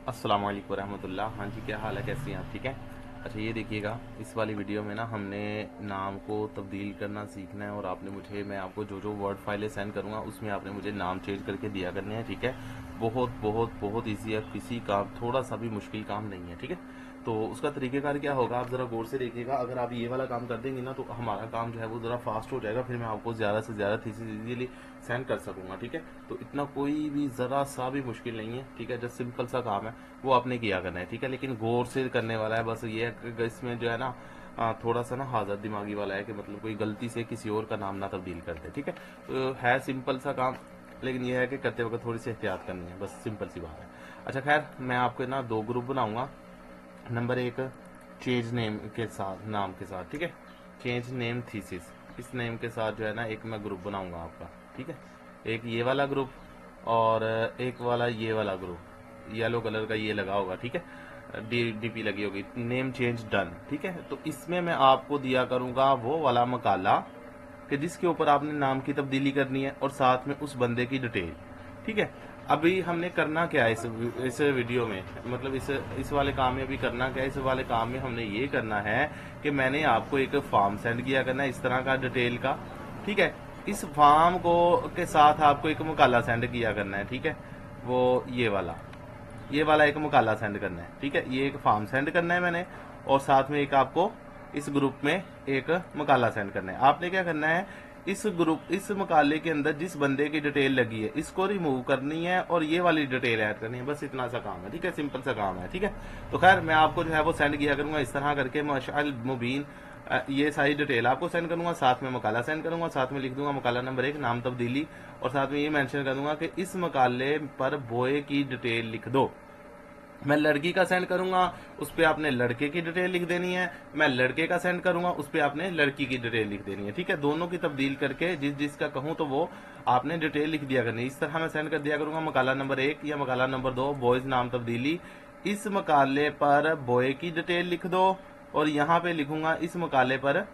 अस्सलाम वालेकुम रहमतुल्लाह। हाँ जी, क्या हाल है, कैसी हैं आप? ठीक है। अच्छा, ये देखिएगा, इस वाली वीडियो में ना हमने नाम को तब्दील करना सीखना है और आपने मुझे, मैं आपको जो जो वर्ड फाइलें सेंड करूँगा उसमें आपने मुझे नाम चेंज करके दिया करने हैं। ठीक है। बहुत बहुत बहुत ईजी है, किसी का थोड़ा सा भी मुश्किल काम नहीं है। ठीक है। तो उसका तरीकेकार क्या होगा, आप ज़रा गौर से देखिएगा। अगर आप ये वाला काम कर देंगे ना तो हमारा काम जो है वो ज़रा फास्ट हो जाएगा, फिर मैं आपको ज़्यादा से ज़्यादा थीसिस इजीली सेंड कर सकूंगा। ठीक है। तो इतना कोई भी ज़रा सा भी मुश्किल नहीं है। ठीक है। जस्ट सिंपल सा काम है, वो आपने किया करना है। ठीक है। लेकिन गौर से करने वाला है। बस ये है कि इसमें जो है ना थोड़ा सा ना हाजर दिमागी वाला है कि मतलब कोई गलती से किसी और का नाम ना तब्दील कर दे। ठीक है। तो है सिंपल सा काम, लेकिन यह है कि करते वक्त थोड़ी सी एहतियात करनी है, बस सिंपल सी बात है। अच्छा खैर, मैं आपके ना दो ग्रुप बनाऊंगा। नंबर एक, चेंज नेम के साथ, नाम के साथ। ठीक है। चेंज नेम थीसिस, इस नेम के साथ जो है ना एक मैं ग्रुप बनाऊंगा आपका। ठीक है। एक ये वाला ग्रुप और एक वाला ये वाला ग्रुप, येलो कलर का ये लगा होगा। ठीक है। डीपी लगी होगी, नेम चेंज डन। ठीक है। तो इसमें मैं आपको दिया करूंगा वो वाला मकाला कि जिसके ऊपर आपने नाम की तब्दीली करनी है और साथ में उस बंदे की डिटेल। ठीक है। अभी हमने करना क्या है इस वीडियो में, मतलब इस वाले काम में अभी करना क्या है। इस वाले काम में हमने ये करना है कि मैंने आपको एक फॉर्म सेंड किया करना है इस तरह का डिटेल का। ठीक है। इस फॉर्म को के साथ आपको एक मकाला सेंड किया करना है। ठीक है। वो ये वाला एक मकाला सेंड करना है। ठीक है। ये एक फॉर्म सेंड करना है मैंने, और साथ में एक आपको इस ग्रुप में एक मकाला सेंड करना है। आपने क्या करना है, इस मकाले के अंदर जिस बंदे की डिटेल लगी है इसको रिमूव करनी है और ये वाली डिटेल ऐड करनी है। बस इतना सा काम है। ठीक है। सिंपल सा काम है। ठीक है। तो खैर, मैं आपको जो है वो सेंड किया करूंगा इस तरह करके, मशाल मुबीन। ये सारी डिटेल आपको सेंड करूंगा, साथ में मकाला सेंड करूंगा, साथ में लिख दूंगा मकाला नंबर 1 नाम तब्दीली, और साथ में ये मेंशन कर दूंगा कि इस मकाले पर बॉय की डिटेल लिख दो। मैं लड़की का सेंड करूंगा, उस पर आपने लड़के की डिटेल लिख देनी है। मैं लड़के का सेंड करूंगा, उस पर आपने लड़की की डिटेल लिख देनी है। ठीक है। दोनों की तब्दील करके जिस जिसका कहूं तो वो आपने डिटेल लिख दिया करनी है। इस तरह मैं सेंड कर दिया करूंगा मकाला नंबर 1 या मकाला नंबर 2 बॉयज नाम तब्दीली, इस मकाले पर बॉय की डिटेल लिख दो, और यहाँ पे लिखूंगा इस मकाले पर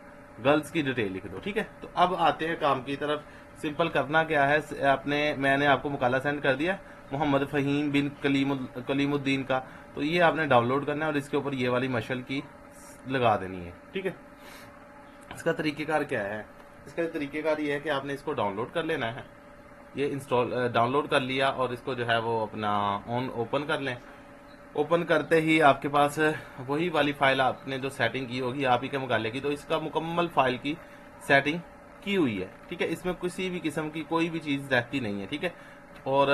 गर्ल्स की डिटेल लिख दो। ठीक है। तो अब आते हैं काम की तरफ। सिंपल करना क्या है, मैंने आपको मकाला सेंड कर दिया मोहम्मद फहीम बिन कलीमुद्दीन का। तो ये आपने डाउनलोड करना है और इसके ऊपर ये वाली मशल की लगा देनी है। ठीक है। इसका तरीकेकार क्या है, इसका तरीकेकार ये है कि आपने इसको डाउनलोड कर लेना है। ये इंस्टॉल डाउनलोड कर लिया और इसको जो है वो अपना ऑन ओपन कर लें। ओपन करते ही आपके पास वही वाली फाइल आपने जो सेटिंग की होगी आप ही के मुकाबले की, तो इसका मुकम्मल फाइल की सेटिंग की हुई है। ठीक है। इसमें किसी भी किस्म की कोई भी चीज़ रहती नहीं है। ठीक है। और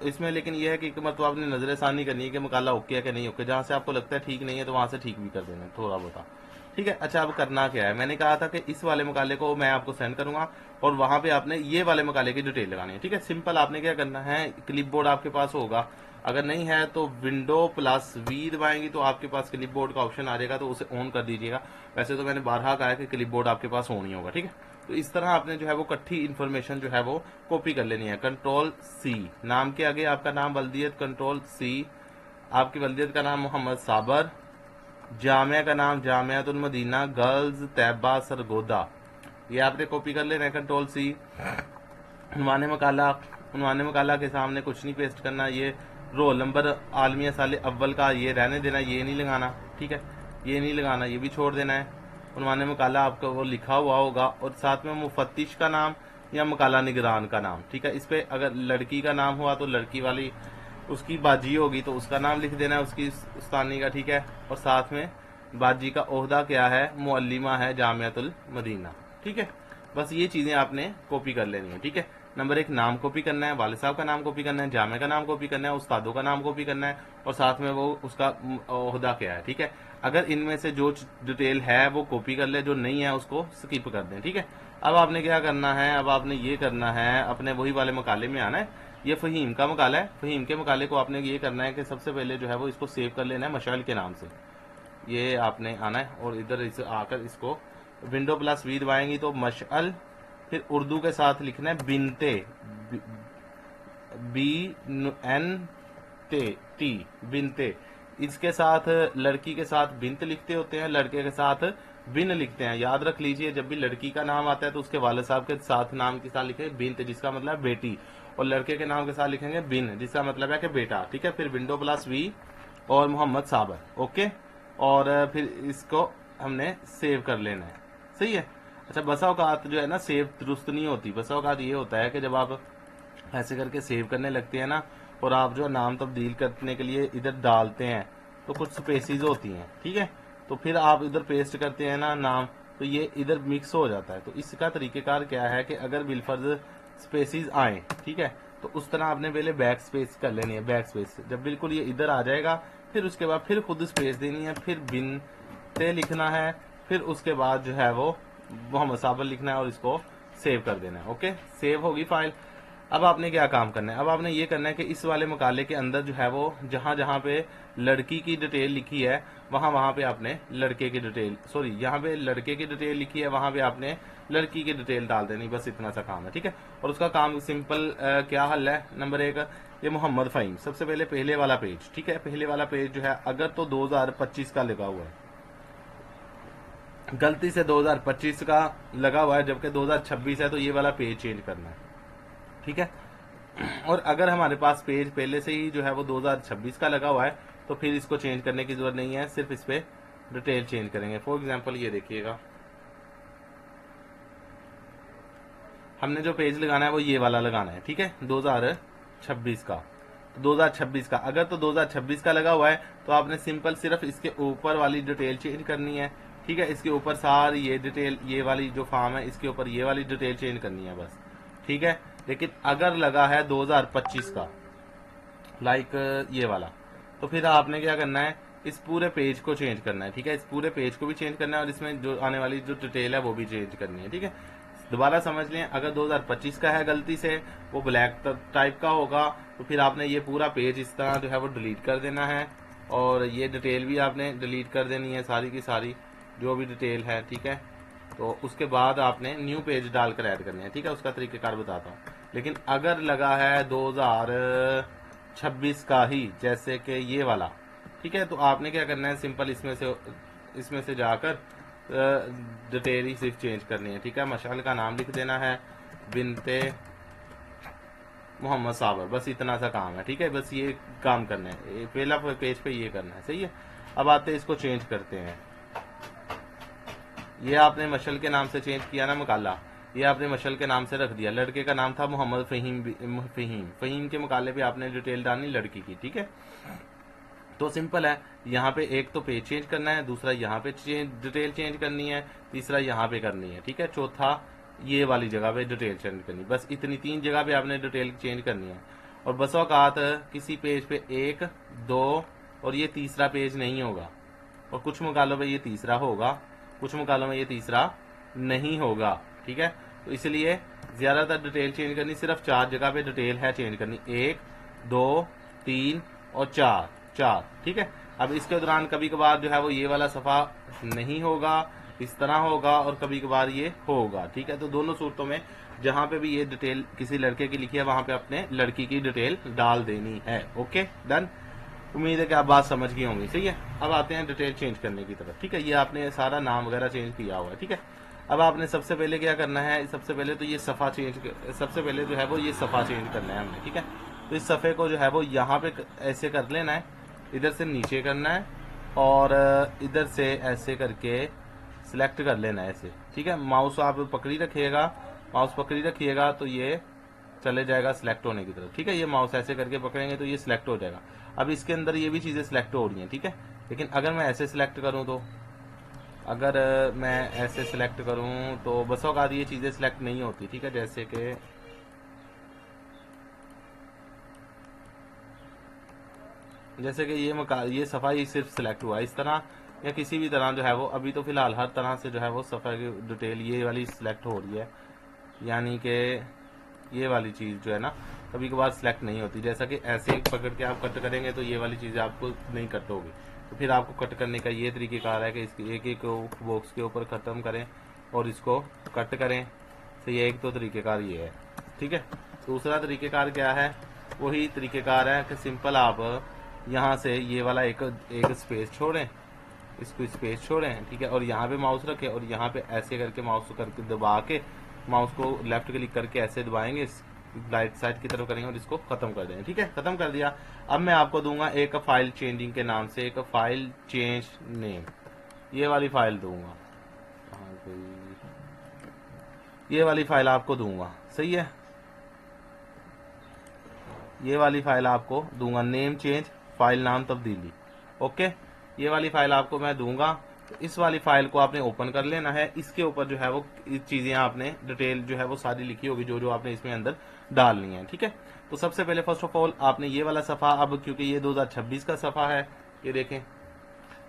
इसमें लेकिन यह है कि मतलब आपने नजरसानी करनी है कि मुकाला ओके है कि नहीं ओके। जहां से आपको लगता है ठीक नहीं है तो वहां से ठीक भी कर देना थोड़ा बहुत। ठीक है। अच्छा, अब करना क्या है, मैंने कहा था कि इस वाले मकाले को मैं आपको सेंड करूंगा और वहां पे आपने ये वाले मकाले की डिटेल लगानी है। ठीक है। सिंपल आपने क्या करना है, क्लिपबोर्ड आपके पास होगा, अगर नहीं है तो विंडो प्लस वी दबाएंगी तो आपके पास क्लिपबोर्ड का ऑप्शन आ जाएगा, तो उसे ऑन कर दीजिएगा। वैसे तो मैंने बारहा कहा है कि क्लिपबोर्ड आपके पास ऑन ही होगा। ठीक है। तो इस तरह आपने जो है वो इकट्ठी इन्फॉर्मेशन जो है वो कॉपी कर लेनी है। कंट्रोल सी, नाम के आगे आपका नाम वल्दियत, कंट्रोल सी, आपकी वल्दियत का नाम मोहम्मद साबर, जामिया का नाम जामियातुल मदीना गर्ल्स तैयबा सरगोदा, ये आपने कॉपी कर लेना है। कंट्रोल सी, उन्वाने मकाला, उन्वाने मकाला के सामने कुछ नहीं पेस्ट करना। ये रोल नंबर आलमिया साल अव्वल का ये रहने देना, ये नहीं लगाना। ठीक है। ये नहीं लगाना, ये भी छोड़ देना है। उन्वाने मकाला आपका वो लिखा हुआ होगा और साथ में मुफत्तिश का नाम या मकाला निगरान का नाम। ठीक है। इस पे अगर लड़की का नाम हुआ तो लड़की वाली उसकी बाजी होगी तो उसका नाम लिख देना है, उसकी उस्तानी का। ठीक है। और साथ में बाजी का ओहदा क्या है, मुअल्लिमा है जामियातुल मदीना। ठीक है। बस ये चीजें आपने कॉपी कर लेनी है। ठीक है। नंबर 1 नाम कॉपी करना है, वालिद साहब का नाम कॉपी करना है, जामे का नाम कॉपी करना है, उस्तादों का नाम कॉपी करना है, और साथ में वो उसका ओहदा क्या है। ठीक है। अगर इनमें से जो डिटेल है वो कॉपी कर ले, जो नहीं है उसको स्किप कर दें। ठीक है। अब आपने क्या करना है, अब आपने ये करना है, अपने वही वाले मकाले में आना है। ये फहीम का मकाला है। फहीम के मकाले को आपने ये करना है कि सबसे पहले जो है वो इसको सेव कर लेना है मशाइल के नाम से। ये आपने आना है और इधर इसे आकर इसको विंडो प्लस वी दबाएंगी तो मशअल, फिर उर्दू के साथ लिखना है बिनते, बी एन ते टी, बिनते। इसके साथ लड़की के साथ बिनत लिखते होते हैं, लड़के के साथ बिन लिखते हैं। याद रख लीजिए, जब भी लड़की का नाम आता है तो उसके वाले साहब के साथ नाम के साथ लिखे बिनत, जिसका मतलब बेटी, और लड़के के नाम के साथ लिखेंगे बिन, जिसका मतलब है कि बेटा, ठीक है। फिर विंडो प्लस वी और मोहम्मद साबर, ओके। और फिर इसको हमने सेव कर लेना है, सही है। अच्छा, बसा औकात जो है ना सेव दुरुस्त नहीं होती। बसा औकात ये होता है कि जब आप ऐसे करके सेव करने लगते हैं ना, और आप जो नाम तब्दील करने के लिए इधर डालते हैं तो कुछ स्पेसिस होती हैं, ठीक है। तो फिर आप इधर पेस्ट करते हैं ना नाम, तो ये इधर मिक्स हो जाता है। तो इसका तरीकेकार क्या है कि अगर बिलफर्ज स्पेसिस आए, ठीक है, तो उस तरह आपने पहले बैक स्पेस कर लेनी है। बैक स्पेस जब बिल्कुल ये इधर आ जाएगा, फिर उसके बाद फिर खुद स्पेस देनी है, फिर बिन ते लिखना है, फिर उसके बाद जो है वो मोहम्मद साबर लिखना है और इसको सेव कर देना है। ओके, सेव होगी फाइल। अब आपने क्या काम करना है, अब आपने ये करना है कि इस वाले मकाले के अंदर जो है वो जहां जहां पे लड़की की डिटेल लिखी है वहां वहां पे आपने लड़के की डिटेल, सॉरी यहाँ पे लड़के की डिटेल लिखी है वहां पे आपने लड़की की डिटेल डाल देनी। बस इतना सा काम है, ठीक है। और उसका काम सिंपल क्या हल है। नंबर 1, ये मोहम्मद फ़हीम, सबसे पहले वाला पेज, ठीक है। पहले वाला पेज जो है अगर तो 2025 का लगा हुआ है, गलती से 2025 का लगा हुआ है जबकि 2026 है, तो ये वाला पेज चेंज करना है, ठीक है। और अगर हमारे पास पेज पहले से ही जो है वो 2026 का लगा हुआ है तो फिर इसको चेंज करने की जरूरत नहीं है, सिर्फ इस पे डिटेल चेंज करेंगे। फॉर एग्जांपल ये देखिएगा, हमने जो पेज लगाना है वो ये वाला लगाना है, ठीक है, 2026 का। 2026 का अगर तो 2026 का लगा हुआ है तो आपने सिंपल सिर्फ इसके ऊपर वाली डिटेल चेंज करनी है, ठीक है। इसके ऊपर सारी ये डिटेल, ये वाली जो फॉर्म है इसके ऊपर ये वाली डिटेल चेंज करनी है बस, ठीक है। लेकिन अगर लगा है 2025 का, लाइक ये वाला, तो फिर आपने क्या करना है, इस पूरे पेज को चेंज करना है, ठीक है। इस पूरे पेज को भी चेंज करना है और इसमें जो आने वाली जो डिटेल है वो भी चेंज करनी है, ठीक है। दोबारा समझ लें, अगर 2025 का है गलती से, वो ब्लैक टाइप का होगा, तो फिर आपने ये पूरा पेज इस तरह जो है वो डिलीट कर देना है और ये डिटेल भी आपने डिलीट कर देनी है, सारी की सारी जो भी डिटेल है, ठीक है। तो उसके बाद आपने न्यू पेज डालकर ऐड करनी है, ठीक है। उसका तरीकेकार बताता हूँ। लेकिन अगर लगा है 2026 का ही, जैसे कि ये वाला, ठीक है, तो आपने क्या करना है, सिंपल इसमें से जाकर डिटेल ही सिर्फ चेंज करनी है, ठीक है। मशाल का नाम लिख देना है, बिनते मोहम्मद साबर, बस इतना सा काम है, ठीक है। बस ये काम करना है, पहला पेज पे ये करना है, सही है। अब आते हैं इसको चेंज करते हैं। ये आपने मशल के नाम से चेंज किया ना मकाला, ये आपने मशल के नाम से रख दिया। लड़के का नाम था मोहम्मद फ़हीम के मुकाले पे आपने डिटेल डालनी लड़की की, ठीक है। तो सिंपल है, यहाँ पे एक तो पेज चेंज करना है, दूसरा यहाँ पे डिटेल चेंज करनी है, तीसरा यहाँ पे करनी है, ठीक है। चौथा ये वाली जगह पे डिटेल चेंज करनी, बस इतनी 3 जगह पे आपने डिटेल चेंज करनी है। और बस औकात किसी पेज पे 1, 2 और ये तीसरा पेज नहीं होगा, और कुछ मुकालों पे ये तीसरा होगा, कुछ मुकालों में ये तीसरा नहीं होगा, ठीक है। तो इसलिए ज्यादातर डिटेल चेंज करनी, सिर्फ 4 जगह पे डिटेल है चेंज करनी, 1, 2, 3 और 4, ठीक है। अब इसके दौरान कभी कभार जो है वो ये वाला सफा नहीं होगा, इस तरह होगा, और कभी कभार ये होगा, ठीक है। तो दोनों सूरतों में जहां पे भी ये डिटेल किसी लड़के की लिखी है वहां पे अपने लड़की की डिटेल डाल देनी है। Okay, done. उम्मीद है कि आप बात समझ गई होंगी, सही है। अब आते हैं डिटेल चेंज करने की तरफ, ठीक है। ये आपने सारा नाम वगैरह चेंज किया हुआ है, ठीक है। अब आपने सबसे पहले क्या करना है, सबसे पहले तो ये सफ़ा सबसे पहले जो है वो ये सफ़ा चेंज करना है हमने, ठीक है। तो इस सफ़े को जो है वो यहाँ पे ऐसे कर लेना है, इधर से नीचे करना है और इधर से ऐसे करके सिलेक्ट कर लेना है ऐसे, ठीक है। माउस आप पकड़ी रखिएगा तो ये चले जाएगा सिलेक्ट होने की तरफ, ठीक है। ये माउस ऐसे करके पकड़ेंगे तो ये सिलेक्ट हो जाएगा। अब इसके अंदर ये भी चीज़ें सिलेक्ट हो रही हैं, ठीक है। लेकिन अगर मैं ऐसे सिलेक्ट करूं तो, अगर मैं ऐसे सिलेक्ट करूं तो बस औकात ये चीज़ें सिलेक्ट नहीं होती, ठीक है। जैसे कि ये सफाई सिर्फ सिलेक्ट हुआ इस तरह, या किसी भी तरह जो है वो अभी तो फिलहाल हर तरह से जो है वो सफाई की डिटेल ये वाली सिलेक्ट हो रही है, यानी कि ये वाली चीज़ जो है ना कभी कभार सिलेक्ट नहीं होती। जैसा कि ऐसे ही पकड़ के आप कट करेंगे तो ये वाली चीज़ें आपको नहीं कट होगी, तो फिर आपको कट करने का ये तरीक़ेकार है कि इसकी एक एक बॉक्स के ऊपर ख़त्म करें और इसको कट करें। तो ये एक तो तरीक़ेकार ये है, ठीक है। दूसरा तरीक़ेकार क्या है, वही तरीक़ेकार है कि सिंपल आप यहाँ से ये वाला एक स्पेस छोड़ें, इसको स्पेस छोड़ें, ठीक है। और यहाँ पे माउस रखें और यहाँ पे ऐसे करके माउस करके दबा के, माउस को लेफ्ट क्लिक करके ऐसे दबाएंगे, राइट साइड की तरफ करेंगे और इसको खत्म कर देंगे। ठीक है, खत्म कर दिया। अब मैं आपको दूंगा एक फाइल चेंजिंग के नाम से एक फाइल चेंज नेम, ये वाली फाइल दूंगा, ये वाली फाइल आपको दूंगा, सही है, ये वाली फाइल आपको दूंगा, नेम चेंज फाइल नाम तब्दीली। ओके, ये वाली फाइल आपको मैं दूंगा। तो इस वाली फाइल को आपने ओपन कर लेना है। इसके ऊपर जो है वो चीजें आपने डिटेल जो है वो सारी लिखी होगी, जो जो आपने इसमें अंदर डालनी है। ठीक है, तो सबसे पहले फर्स्ट ऑफ ऑल आपने ये वाला सफा, अब क्योंकि ये 2026 का सफा है, ये देखें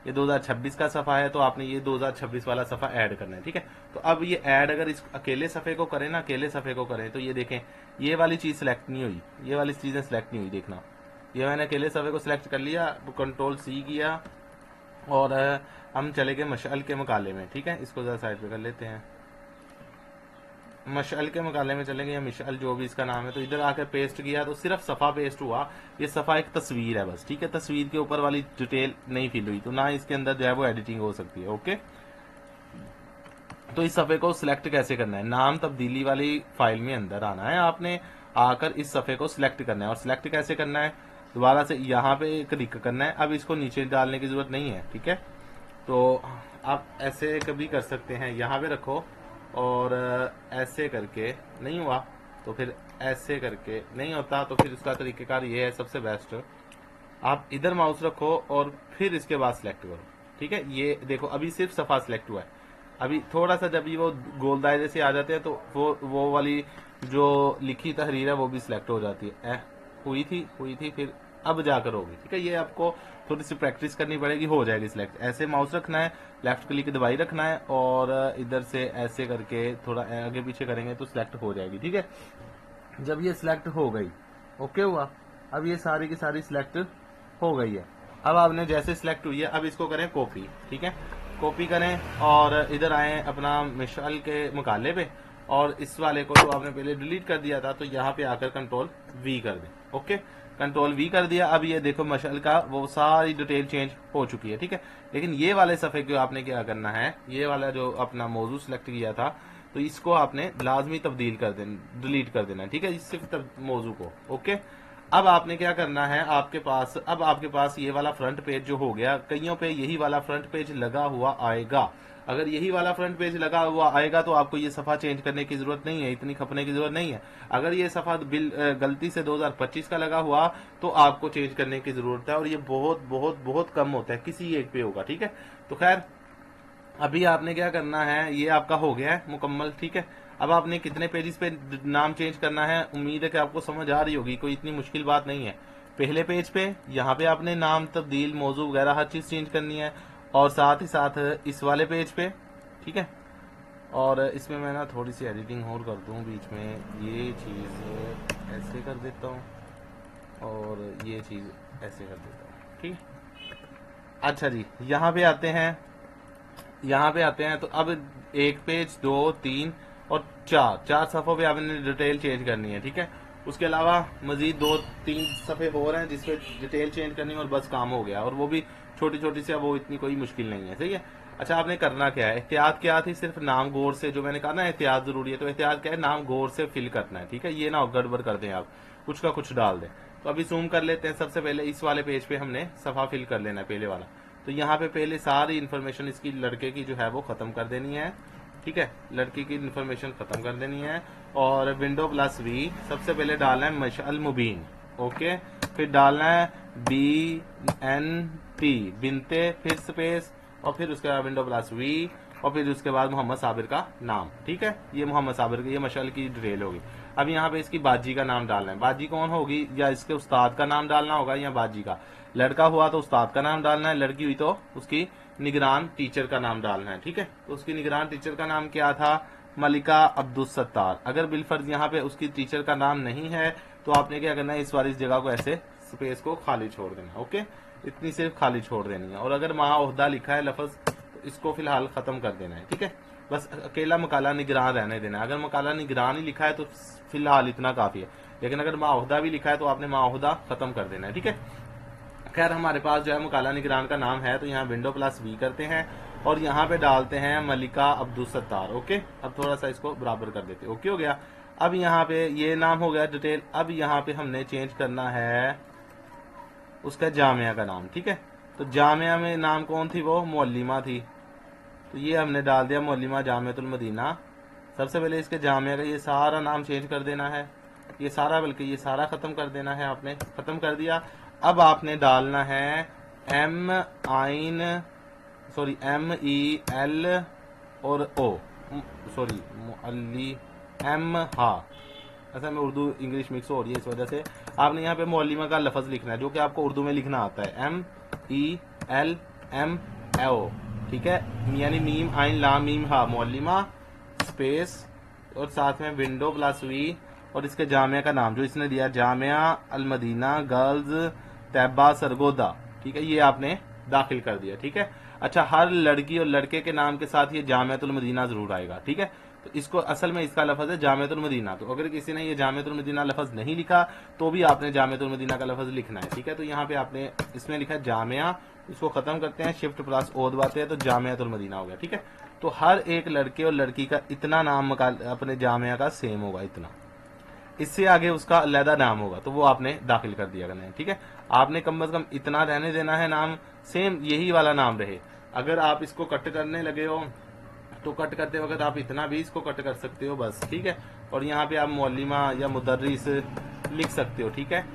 ये 2026 का सफा है, तो आपने ये 2026 वाला सफा ऐड करना है। ठीक है, तो अब ये ऐड अगर इस अकेले सफे को करें ना, अकेले सफे को करें, तो ये देखें ये वाली चीज सिलेक्ट नहीं हुई, ये वाली चीजें सिलेक्ट नहीं हुई। देखना, ये मैंने अकेले सफे को सिलेक्ट कर लिया, कंट्रोल सी किया और हम चले गए मशाल के मकाले में। ठीक है, इसको जरा साइड पे कर लेते हैं, मशाल के मकाले में चलेंगे या मिशाल जो भी इसका नाम है। तो इधर आकर पेस्ट किया तो सिर्फ सफा पेस्ट हुआ, ये सफा एक तस्वीर है बस। ठीक है, तस्वीर के ऊपर वाली डिटेल नहीं फिल हुई, तो ना इसके अंदर जो है वो एडिटिंग हो सकती है। ओके, तो इस सफे को सिलेक्ट कैसे करना है, नाम तब्दीली वाली फाइल में अंदर आना है, आपने आकर इस सफे को सिलेक्ट करना है। और सिलेक्ट कैसे करना है, दोबारा से यहाँ पे क्लिक करना है। अब इसको नीचे डालने की जरूरत नहीं है। ठीक है, तो आप ऐसे कभी कर सकते हैं, यहाँ पे रखो और ऐसे करके नहीं हुआ तो फिर ऐसे करके नहीं होता, तो फिर इसका तरीकेकार ये है, सबसे बेस्ट आप इधर माउस रखो और फिर इसके बाद सिलेक्ट करो। ठीक है, ये देखो अभी सिर्फ सफा सिलेक्ट हुआ है, अभी थोड़ा सा जब वो गोल दायरे से आ जाते हैं तो वो वाली जो लिखी तहरीर है वो भी सिलेक्ट हो जाती है। हुई थी फिर अब जाकर होगी। ठीक है, ये आपको थोड़ी सी प्रैक्टिस करनी पड़ेगी, हो जाएगी सिलेक्ट। ऐसे माउस रखना है, लेफ्ट क्लिक दबाई रखना है और इधर से ऐसे करके थोड़ा आगे पीछे करेंगे तो सिलेक्ट हो जाएगी। ठीक है, जब ये सिलेक्ट हो गई, ओके हुआ, अब ये सारी की सारी सिलेक्ट हो गई है। अब आपने जैसे सिलेक्ट हुई है, अब इसको करें कॉपी। ठीक है, कॉपी करें और इधर आए अपना मिशाल के मुकाले पे और इस वाले को तो आपने पहले डिलीट कर दिया था, तो यहाँ पे आकर कंट्रोल वी कर दें। ओके, कंट्रोल वी कर दिया। अब ये देखो मशाल का वो सारी डिटेल चेंज हो चुकी है। ठीक है, लेकिन ये वाले सफे को आपने क्या करना है, ये वाला जो अपना मौजू सिलेक्ट किया था तो इसको आपने लाजमी तब्दील कर देना, डिलीट कर देना। ठीक है, सिर्फ मौजू को। ओके, अब आपने क्या करना है, आपके पास ये वाला फ्रंट पेज जो हो गया, कईयों पे यही वाला फ्रंट पेज लगा हुआ आएगा। अगर यही वाला फ्रंट पेज लगा हुआ आएगा तो आपको ये सफा चेंज करने की जरूरत नहीं है, इतनी खपने की जरूरत नहीं है। अगर ये सफा गलती से 2025 का लगा हुआ तो आपको चेंज करने की जरूरत है, और ये बहुत बहुत बहुत कम होता है, किसी एक पे होगा। ठीक है, तो खैर अभी आपने क्या करना है, ये आपका हो गया है मुकम्मल। ठीक है, अब आपने कितने पेजेस पे नाम चेंज करना है, उम्मीद है कि आपको समझ आ रही होगी, कोई इतनी मुश्किल बात नहीं है। पहले पेज पे यहाँ पे आपने नाम तब्दील मौजू वगैरह हर चीज चेंज करनी है, और साथ ही साथ इस वाले पेज पे। ठीक है, और इसमें मैं ना थोड़ी सी एडिटिंग और कर दूं बीच में, ये चीज ऐसे कर देता हूँ और ये चीज ऐसे कर देता हूँ। ठीक है, अच्छा जी, यहाँ पे आते हैं तो अब एक पेज, 2, 3 और 4 सफ़ों पे आपने डिटेल चेंज करनी है। ठीक है, उसके अलावा मजीद 2-3 सफ़े हो रहे हैं जिसपे डिटेल चेंज करनी है और बस काम हो गया, और वो भी छोटी छोटी सी, वो इतनी कोई मुश्किल नहीं है। सही है, अच्छा आपने करना क्या है, एहतियात क्या थी, सिर्फ नाम गौर से, जो मैंने कहा ना एहतियात जरूरी है, तो एहतियात क्या है, नाम गौर से फिल करना है। ठीक है, ये ना गड़बड़ कर दें आप, कुछ का कुछ डाल दें। तो अभी जूम कर लेते हैं। सबसे पहले इस वाले पेज पे हमने सफ़ा फिल कर लेना है, पहले वाला। तो यहाँ पे पहले सारी इन्फॉर्मेशन इसकी लड़के की जो है वो खत्म कर देनी है। ठीक है, लड़की की इन्फॉर्मेशन खत्म कर देनी है, और विंडो प्लस वी सबसे पहले डालना है मशाल मुबीन। ओके, फिर डालना है BNT बिनते, फिर स्पेस, और फिर उसके बाद विंडो प्लस वी, और फिर उसके बाद मोहम्मद साबिर का नाम। ठीक है, ये मोहम्मद साबिर की, ये मशाल की डिटेल होगी। अब यहाँ पे इसकी बाजी का नाम डालना है, बाजी कौन होगी, या इसके उस्ताद का नाम डालना होगा या बाजी का। लड़का हुआ तो उस्ताद का नाम डालना है, लड़की हुई तो उसकी निगरान टीचर का नाम डालना है। ठीक है, तो उसकी निगरान टीचर का नाम क्या था, मलिका अब्दुल सत्तार। अगर बिलफर्ज यहाँ पे उसकी टीचर का नाम नहीं है तो आपने क्या करना है, इस वाली जगह को ऐसे स्पेस को खाली छोड़ देना। ओके, इतनी सिर्फ खाली छोड़ देनी है, और अगर माओहदा लिखा है लफ्ज तो इसको फिलहाल खत्म कर देना है। ठीक है, बस अकेला मकाला निगरान रहने देना है। अगर मकाला निगरान ही लिखा है तो फिलहाल इतना काफी है, लेकिन अगर माओहदा भी लिखा है तो आपने माओहदा खत्म कर देना है। ठीक है, खैर हमारे पास जो है मुकाला निगरान का नाम है, तो यहाँ विंडो प्लस वी करते हैं और यहाँ पे डालते हैं मलिका अब्दुल सत्तार। ओके, अब थोड़ा सा इसको बराबर कर देते हैं। ओके हो गया। अब यहाँ पे ये नाम हो गया डिटेल। अब यहाँ पे हमने चेंज करना है उसका जामिया का नाम, ठीक है। तो जामिया में नाम कौन थी, वो मुअल्लिमा थी, तो ये हमने डाल दिया मुअल्लिमा जामियतुल मदीना। सबसे पहले इसके जामिया का ये सारा नाम चेंज कर देना है, ये सारा, बल्कि ये सारा ख़त्म कर देना है। आपने ख़त्म कर दिया। अब आपने डालना है MEL और O, सॉरी मुअल्ली M, हाँ ऐसा में उर्दू इंग्लिश मिक्स हो रही है, इस वजह से आपने यहाँ पे मुअल्लिमा का लफ्ज़ लिखना है, जो कि आपको उर्दू में लिखना आता है, MELMO, ठीक है। यानी मीम आइन लाम मीम हा मुअल्लिमा स्पेस और साथ में विंडो प्लस वी और इसके जामिया का नाम जो इसने दिया जामिया अल मदीना गर्ल्स तैबा सरगोदा, ठीक है, ये आपने दाखिल कर दिया, ठीक है। अच्छा, हर लड़की और लड़के के नाम के साथ ये जामियातुल मदीना जरूर आएगा, ठीक है। तो इसको असल में इसका लफ्ज़ है जामियातुल मदीना। तो अगर किसी ने ये जामियातुल मदीना लफ्ज़ नहीं लिखा तो भी आपने जामियातुल मदीना का लफ्ज़ लिखना है, ठीक है। तो यहाँ पे आपने इसमें लिखा है जामिया, इसको खत्म करते हैं, शिफ्ट प्लस ओ दबाते हैं तो जामियातुल मदीना हो गया, ठीक है। तो हर एक लड़के और लड़की का इतना नाम अपने जामिया का सेम होगा, इतना, इससे आगे उसका अलहदा नाम होगा तो वो आपने दाखिल कर दिया करना है, ठीक है। आपने कम से कम इतना रहने देना है, नाम सेम यही वाला नाम रहे। अगर आप इसको कट करने लगे हो तो कट करते वक्त आप इतना भी इसको कट कर सकते हो बस, ठीक है। और यहाँ पे आप मुअल्लिमा या मुदर्रिस लिख सकते हो, ठीक है।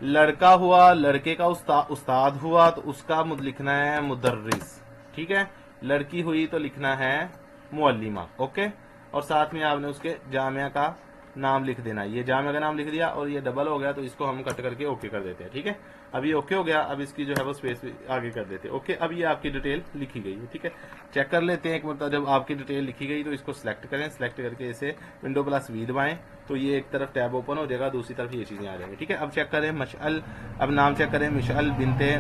लड़का हुआ, लड़के का उस्ताद हुआ तो उसका लिखना है मुदर्रिस, ठीक है। लड़की हुई तो लिखना है मुअल्लिमा, ओके। और साथ में आपने उसके जामिया का नाम लिख देना, ये जामिया का नाम लिख दिया और ये डबल हो गया तो इसको हम कट करके ओके कर देते हैं, ठीक है। अब ये ओके हो गया। अब इसकी जो है वो स्पेस आगे कर देते हैं, ओके। अब ये आपकी डिटेल लिखी गई है, ठीक है। चेक कर लेते हैं एक मतलब, जब आपकी डिटेल लिखी गई तो इसको सिलेक्ट करें, सिलेक्ट करके इसे विंडो प्लस वी दबाएं तो ये एक तरफ टैब ओपन हो जाएगा, दूसरी तरफ ये चीजें आ जाएंगी, ठीक है। अब चेक करें मशअल, अब नाम चेक करें, मिशअल बिनते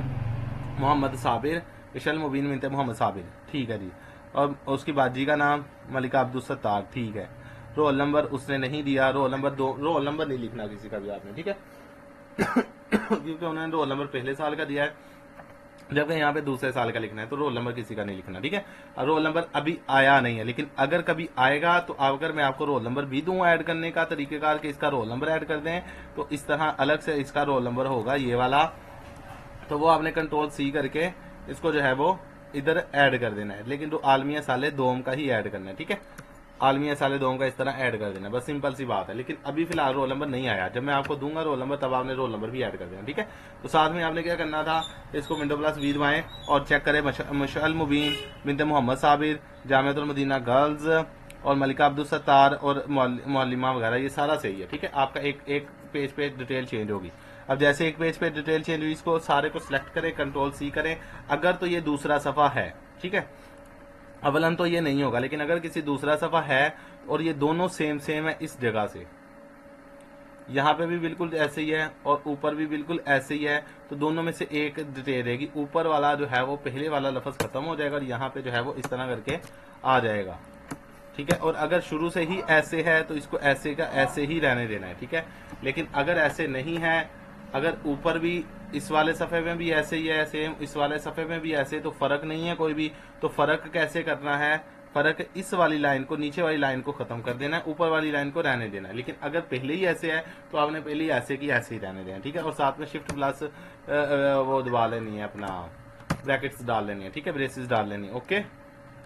मोहम्मद साबिर, मिशअल मुबीन बिनते मोहम्मद साबिर, ठीक है जी। और उसकी बाजी का नाम मलिका अब्दुल सत्तार, ठीक है। रोल नंबर उसने नहीं दिया, रोल नंबर रोल नंबर नहीं लिखना किसी का भी आपने, ठीक है क्योंकि उन्होंने रोल नंबर पहले साल का दिया है, जबकि यहाँ पे दूसरे साल का लिखना है, तो रोल नंबर किसी का नहीं लिखना, ठीक है। रोल नंबर अभी आया नहीं है, लेकिन अगर कभी आएगा तो अगर मैं आपको रोल नंबर भी दूं ऐड करने का तरीकेकार कि इसका रोल नंबर ऐड कर दें, तो इस तरह अलग से इसका रोल नंबर होगा ये वाला, तो वो आपने कंट्रोल-C करके इसको जो है वो इधर ऐड कर देना है, लेकिन जो आलमिया साले दोम का ही ऐड करना है, ठीक है। आलमिया साले दोम का इस तरह ऐड कर देना, बस सिंपल सी बात है। लेकिन अभी फिलहाल रोल नंबर नहीं आया, जब मैं आपको दूंगा रोल नंबर तब आपने रोल नंबर भी ऐड कर देना, ठीक है। तो साथ में आपने क्या करना था, इसको विंडो प्लस वी दबाएं और चेक करें मशअल मुबीन बिनते मोहम्मद साबिर, जामियातुल मदीना गर्ल्स और मलिका अब्दुल सत्तार और मुअल्लिमा वगैरह, ये सारा सही है, ठीक है। आपका एक पेज पे डिटेल चेंज होगी। अब जैसे एक पेज पे डिटेल चेंज हुई, इसको सारे को सिलेक्ट करें, कंट्रोल-C करें। अगर तो ये दूसरा सफ़ा है, ठीक है, अवलन तो ये नहीं होगा, लेकिन अगर किसी दूसरा सफ़ा है और ये दोनों सेम है इस जगह से, यहाँ पे भी बिल्कुल ऐसे ही है और ऊपर भी बिल्कुल ऐसे ही है, तो दोनों में से एक डिटेल रहेगी। ऊपर वाला जो है वो पहले वाला लफ्ज़ खत्म हो जाएगा और यहाँ पे जो है वो इस तरह करके आ जाएगा, ठीक है। और अगर शुरू से ही ऐसे है तो इसको ऐसे का ऐसे ही रहने देना है, ठीक है। लेकिन अगर ऐसे नहीं है, अगर ऊपर भी इस वाले सफ़े में भी ऐसे ही है, सेम इस वाले सफ़े में भी ऐसे, तो फ़र्क नहीं है कोई भी। तो फ़र्क कैसे करना है, फ़र्क इस वाली लाइन को, नीचे वाली लाइन को ख़त्म कर देना है, ऊपर वाली लाइन को रहने देना है। लेकिन अगर पहले ही ऐसे है तो आपने पहले ही ऐसे की ऐसे ही रहने देना, ठीक है। और साथ में शिफ्ट प्लस वो दबा लेनी है, अपना ब्रैकेट्स डाल लेनी है, ठीक है, ब्रेसेस डाल लेनी है, ओके।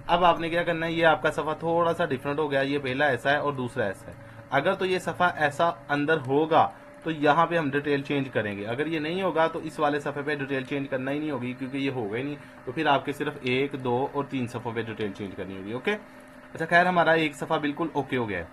अब आपने क्या करना है, ये आपका सफ़ा थोड़ा सा डिफरेंट हो गया, ये पहला ऐसा है और दूसरा ऐसा है। अगर तो ये सफ़ा ऐसा अंदर होगा तो यहाँ पे हम डिटेल चेंज करेंगे, अगर ये नहीं होगा तो इस वाले सफ़े पे डिटेल चेंज करना ही नहीं होगी, क्योंकि ये होगा ही नहीं। तो फिर आपके सिर्फ 1, 2 और 3 सफ़ों पे डिटेल चेंज करनी होगी, ओके। अच्छा, खैर हमारा एक सफ़ा बिल्कुल ओके हो गया है।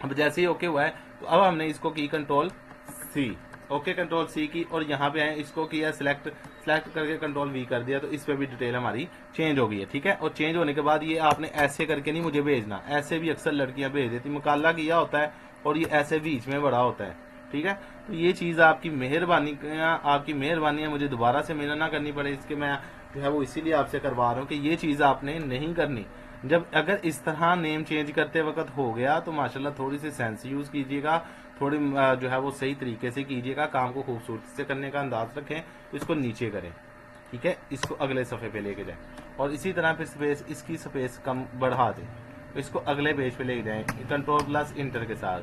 अब जैसे ही ओके हुआ है तो अब हमने इसको की कंट्रोल-C, ओके, कंट्रोल-C की, और यहाँ पे आए इसको किया सिलेक्ट करके कंट्रोल-V कर दिया, तो इस पे भी डिटेल हमारी चेंज हो गई है, ठीक है। और चेंज होने के बाद ये आपने ऐसे करके नहीं मुझे भेजना, ऐसे भी अक्सर लड़कियां भेज देती, मुकाला किया होता है और ये ऐसे बीच में बड़ा होता है, ठीक है। तो ये चीज़ आपकी मेहरबानी है, मुझे दोबारा से मेहनत ना करनी पड़े, इसके मैं जो है वो इसीलिए आपसे करवा रहा हूँ कि ये चीज़ आपने नहीं करनी। जब अगर इस तरह नेम चेंज करते वक्त हो गया तो माशाल्लाह थोड़ी सी सेंस यूज़ कीजिएगा, थोड़ी जो है वो सही तरीके से कीजिएगा, काम को खूबसूरती से करने का अंदाज रखें। तो इसको नीचे करें, ठीक है, इसको अगले सफ़े पे लेके जाएं और इसी तरह फिर स्पेस, इसकी स्पेस कम बढ़ा दें, तो इसको अगले पेज पे लेके जाएं कंट्रोल प्लस इंटर के साथ।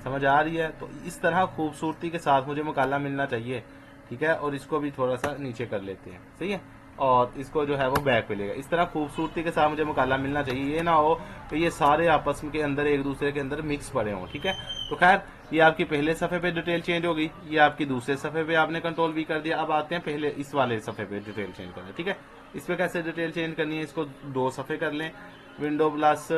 समझ आ रही है? तो इस तरह खूबसूरती के साथ मुझे मकाला मिलना चाहिए, ठीक है। और इसको भी थोड़ा सा नीचे कर लेते हैं, सही है। और इसको जो है वो बैक पे लेगा। इस तरह खूबसूरती के साथ मुझे मकाला मिलना चाहिए, ये ना हो कि ये सारे आपस में के अंदर एक दूसरे के अंदर मिक्स पड़े हों, ठीक है। तो खैर ये आपकी पहले सफ़े पे डिटेल चेंज होगी, ये आपकी दूसरे सफ़े पे आपने कंट्रोल वी कर दिया। अब आते हैं पहले इस वाले सफ़े पे डिटेल चेंज करने, ठीक है। इस पर कैसे डिटेल चेंज करनी है, इसको 2 सफ़े कर लें। विंडो प्लस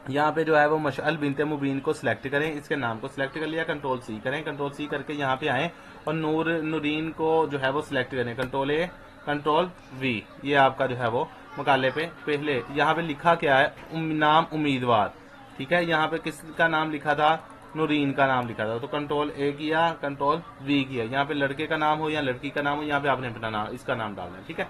यहाँ पे जो है वो मशअल बिनते मुबीन को सिलेक्ट करें, इसके नाम को सिलेक्ट कर लिया, कंट्रोल सी करें, कंट्रोल सी करके यहाँ पे आए और नूरीन को जो है वो सिलेक्ट करें, कंट्रोल ए कंट्रोल वी। ये आपका जो है वो मकाले पे पहले यहाँ पे लिखा क्या है, नाम उम्मीदवार, ठीक है। यहाँ पे किसका नाम लिखा था, नूरीन का नाम लिखा था, तो कंट्रोल ए किया, कंट्रोल वी किया। यहाँ पे लड़के का नाम हो या लड़की का नाम हो, यहाँ पे आपने अपना नाम इसका नाम डालना है, ठीक है।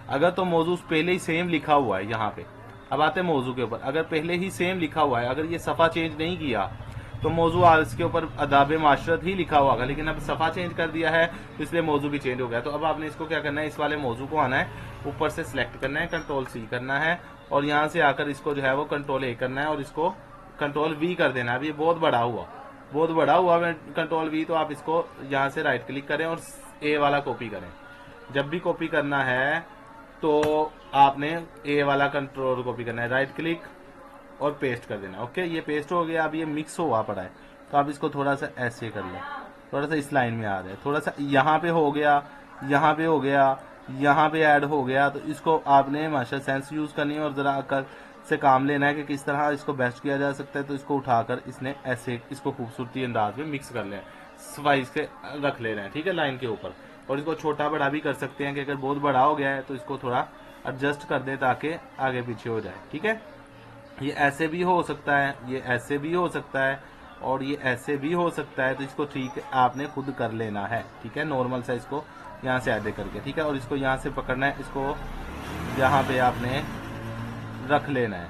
अगर तो मौजू पहले ही सेम लिखा हुआ है यहाँ पे, अब आते हैं मौजू के ऊपर। अगर पहले ही सेम लिखा हुआ है, अगर ये सफ़ा चेंज नहीं किया तो मौजू इसके ऊपर अदाब माशरत ही लिखा हुआ होगा, लेकिन अब सफ़ा चेंज कर दिया है तो इसलिए मौजू भी चेंज हो गया। तो अब आपने इसको क्या करना है, इस वाले मौजू को आना है, ऊपर से सिलेक्ट करना है, कंट्रोल सी करना है और यहाँ से आकर इसको जो है वो कंट्रोल ए करना है और इसको कंट्रोल वी कर देना है। अब ये बहुत बड़ा हुआ कंट्रोल वी, तो आप इसको यहाँ से राइट क्लिक करें और ए वाला कॉपी करें। जब भी कॉपी करना है तो आपने ए वाला कंट्रोल कॉपी करना है, राइट क्लिक और पेस्ट कर देना। ओके, ये पेस्ट हो गया। अब ये मिक्स हुआ पड़ा है तो आप इसको थोड़ा सा ऐसे कर लें, थोड़ा सा इस लाइन में आ जाए, थोड़ा सा यहाँ पे हो गया, यहाँ पे हो गया, यहाँ पे ऐड हो गया। तो इसको आपने मास्टर सेंस यूज करनी है और जरा अकल से काम लेना है कि किस तरह इसको बेस्ट किया जा सकता है। तो इसको उठाकर इसने ऐसे इसको खूबसूरती अंदाज में मिक्स कर लें, सफाई से रख ले रहे हैं, ठीक है, लाइन के ऊपर। और इसको छोटा बड़ा भी कर सकते हैं कि अगर बहुत बड़ा हो गया है तो इसको थोड़ा एडजस्ट कर दें ताकि आगे पीछे हो जाए, ठीक है। ये ऐसे भी हो सकता है, ये ऐसे भी हो सकता है और ये ऐसे भी हो सकता है। तो इसको ठीक आपने खुद कर लेना है, ठीक है, नॉर्मल सा इसको यहाँ से ऐड करके, ठीक है। और इसको यहाँ से पकड़ना है, इसको यहाँ पे आपने रख लेना है।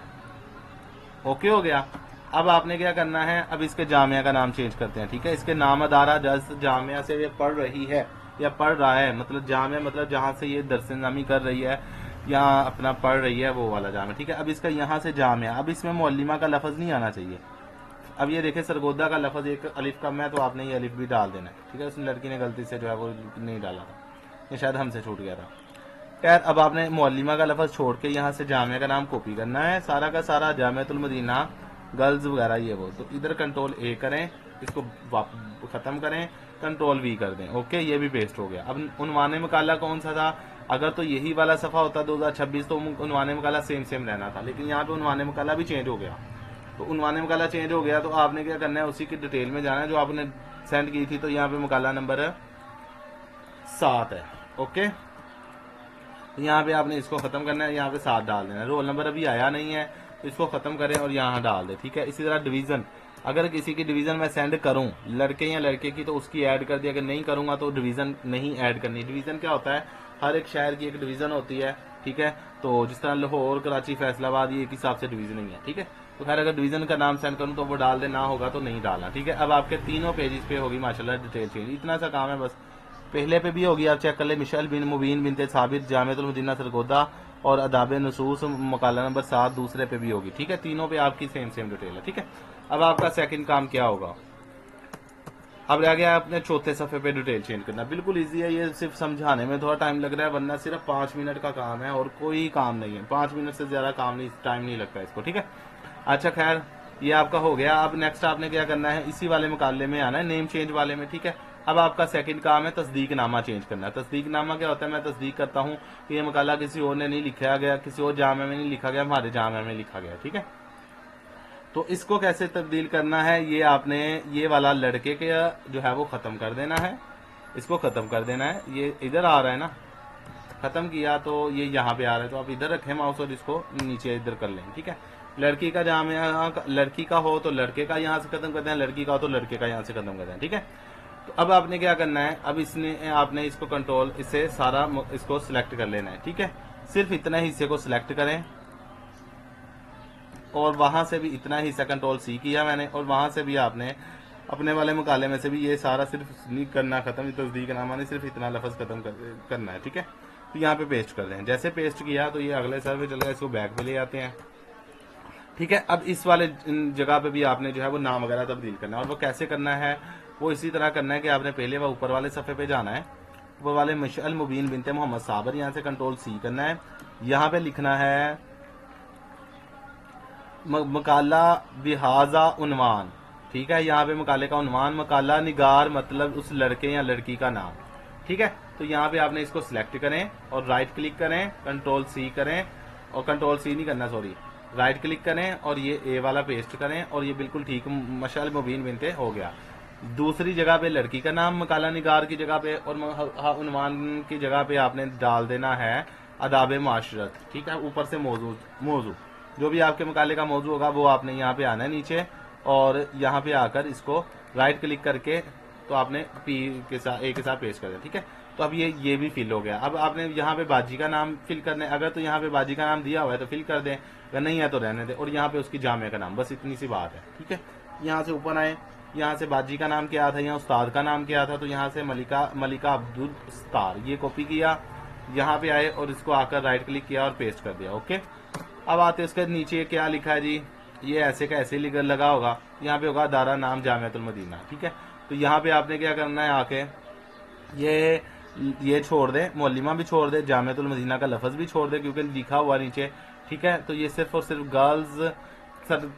ओके हो गया। अब आपने क्या करना है, अब इसके जामिया का नाम चेंज करते हैं, ठीक है। इसके नाम अदारा जज जामिया से ये पढ़ रही है या पढ़ रहा है, मतलब जामिया मतलब जहाँ से ये दरसनामी कर रही है या अपना पढ़ रही है वो वाला जामिया, ठीक है। अब इसका यहाँ से जामिया, अब इसमें मुअल्लिमा का लफ्ज़ नहीं आना चाहिए। अब ये देखे सरगोदा का लफ्ज़ एक अलिफ कम है तो आपने ये अलिफ भी डाल देना है, ठीक है। उस लड़की ने गलती से जो है वो नहीं डाला था, ये शायद हमसे छूट गया था। खैर अब आपने मुअल्लिमा का लफ्ज़ छोड़ के यहाँ से जामिया का नाम कॉपी करना है, सारा का सारा जामियातुल मदीना गर्ल्स वगैरह ये वो। तो इधर कंट्रोल ए करें, इसको ख़त्म करें, कंट्रोल वी कर दें। ओके, ये भी पेस्ट हो गया। अब उन्वाने मकाला कौन सा था, अगर तो यही वाला सफ़ा होता 2026 तो उन्वाने मकाला सेम रहना था, लेकिन यहाँ पे उन्वाने मकाला भी चेंज हो गया। तो उन्वाने मकाला चेंज हो गया तो आपने क्या करना है, उसी की डिटेल में जाना है जो आपने सेंड की थी। तो यहाँ पे मकाला नंबर 7 है। ओके, यहाँ पे आपने इसको ख़त्म करना है, यहाँ पे 7 डाल देना है। रोल नंबर अभी आया नहीं है तो इसको ख़त्म करें और यहाँ डाल दें, ठीक है। इसी तरह डिवीज़न, अगर किसी की डिवीज़न मैं सेंड करूं लड़के या लड़के की तो उसकी ऐड कर दी, अगर नहीं करूंगा तो डिवीज़न नहीं ऐड करनी। डिवीज़न क्या होता है, हर एक शहर की एक डिवीज़न होती है, ठीक है। तो जिस तरह लाहौर, कराची, फैसलाबाद ये एक हिसाब से डिवीज़न ही है, ठीक है। तो खैर अगर डिवीज़न का नाम सेंड करूँ तो वो डाल दे, ना होगा तो नहीं डालना, ठीक है। अब आपके तीनों पेजेस पे होगी माशाल्लाह डिटेल चेंज। इतना सा काम है बस, पहले पे भी होगी, आप चेक कर ले, मिशेल बिन मुबीन बिनते साबित जामियातुल मदीना सरगोदा और अदाब नसूस मकाला नंबर 7 दूसरे पे भी होगी, ठीक है। तीनों पे आपकी सेम डिटेल है, ठीक है। अब आपका सेकंड काम क्या होगा, अब रह गया अपने चौथे सफ़े पे डिटेल चेंज करना। बिल्कुल इजी है, ये सिर्फ समझाने में थोड़ा टाइम लग रहा है, वरना सिर्फ 5 मिनट का काम है और कोई काम नहीं है। 5 मिनट से ज़्यादा टाइम नहीं लगता इसको, ठीक है। अच्छा खैर ये आपका हो गया। अब नेक्स्ट आपने क्या करना है, इसी वाले मुकाबले में आना है, नेम चेंज वाले में, ठीक है। अब आपका सेकंड काम है तस्दीकनामा चेंज करना। तस्दीकनामा क्या होता है, मैं तस्दीक करता हूँ कि ये मकाला किसी और ने नहीं लिखा गया, किसी और जामिया में नहीं लिखा गया, हमारे जामिया में लिखा गया, ठीक है। तो इसको कैसे तब्दील करना है, ये आपने ये वाला लड़के के जो है वो ख़त्म कर देना है, इसको ख़त्म कर देना है। ये इधर आ रहा है ना, ख़त्म किया तो ये यहाँ पे आ रहा है, तो आप इधर रखें माउस और इसको नीचे इधर कर लें, ठीक है। लड़की का जामिया लड़की का हो तो लड़के का यहाँ से ख़त्म कर दें, लड़की का हो तो लड़के का यहाँ से ख़त्म कर दें, ठीक है। तो अब आपने क्या करना है, अब इसने आपने इसको कंट्रोल इससे सारा इसको सिलेक्ट कर लेना है, ठीक है। सिर्फ इतना हिस्से को सिलेक्ट करें और वहां से भी इतना हिस्सा कंट्रोल सी किया मैंने, और वहां से भी आपने अपने वाले मुकाले में से भी ये सारा सिर्फ नहीं करना खत्म, तस्दीकनामा ने सिर्फ इतना लफ्ज़ खत्म करना है, ठीक है। तो यहाँ पे पेस्ट कर दें। जैसे पेस्ट किया तो ये अगले सर पे चल गया, इसको बैक पे ले आते हैं। ठीक है। अब इस वाले जगह पे भी आपने जो है वो नाम वगैरह तब्दील करना है, और वो कैसे करना है, वो इसी तरह करना है कि आपने पहले वह ऊपर वाले सफ़े पे जाना है, ऊपर वाले मशअल मुबीन बिनते मोहम्मद साबर, यहाँ से कंट्रोल सी करना है, यहाँ पे लिखना है मकाला बिहाजा उन्वान। ठीक है, यहाँ पे मकाले का उन्वान, मकाला निगार मतलब उस लड़के या लड़की का नाम। ठीक है, तो यहाँ पे आपने इसको सिलेक्ट करें और राइट क्लिक करें, कंट्रोल सी करें, और कंट्रोल सी नहीं करना सॉरी, राइट क्लिक करें और ये ए वाला पेस्ट करें, और ये बिल्कुल ठीक मशाल मुबीन बिनते हो गया। दूसरी जगह पे लड़की का नाम मकाला निगार की जगह पे, और उन्वान की जगह पे आपने डाल देना है अदाब माशरत। ठीक है, ऊपर से मौजू जो भी आपके मकाले का मौजू होगा वो आपने यहाँ पे आना है नीचे, और यहाँ पे आकर इसको राइट क्लिक करके तो आपने पी के साथ ए के साथ पेस्ट कर दिया। ठीक है, तो अब ये भी फिल हो गया। अब आपने यहाँ पे बाजी का नाम फिल करना है, अगर तो यहाँ पे बाजी का नाम दिया हुआ है तो फिल कर दें, अगर नहीं है तो रहने दें, और यहाँ पे उसकी जामे का नाम, बस इतनी सी बात है। ठीक है, यहाँ से ऊपर आए, यहाँ से बाजी का नाम क्या था, यहाँ उस्ताद का नाम क्या था, तो यहाँ से मलिका अब्दुल स्तार ये कॉपी किया, यहाँ पे आए और इसको आकर राइट क्लिक किया और पेस्ट कर दिया। ओके, अब आते उसके नीचे क्या लिखा है जी, ये ऐसे का ऐसे लगा होगा, यहाँ पे होगा दारा नाम जामियातुल मदीना। ठीक है, तो यहाँ पे आपने क्या करना है, आके ये छोड़ दे, मौलिमा भी छोड़ दे, जामियातुल मदीना का लफ्ज भी छोड़ दे क्योंकि लिखा हुआ नीचे। ठीक है, तो ये सिर्फ और सिर्फ गर्ल्स सर,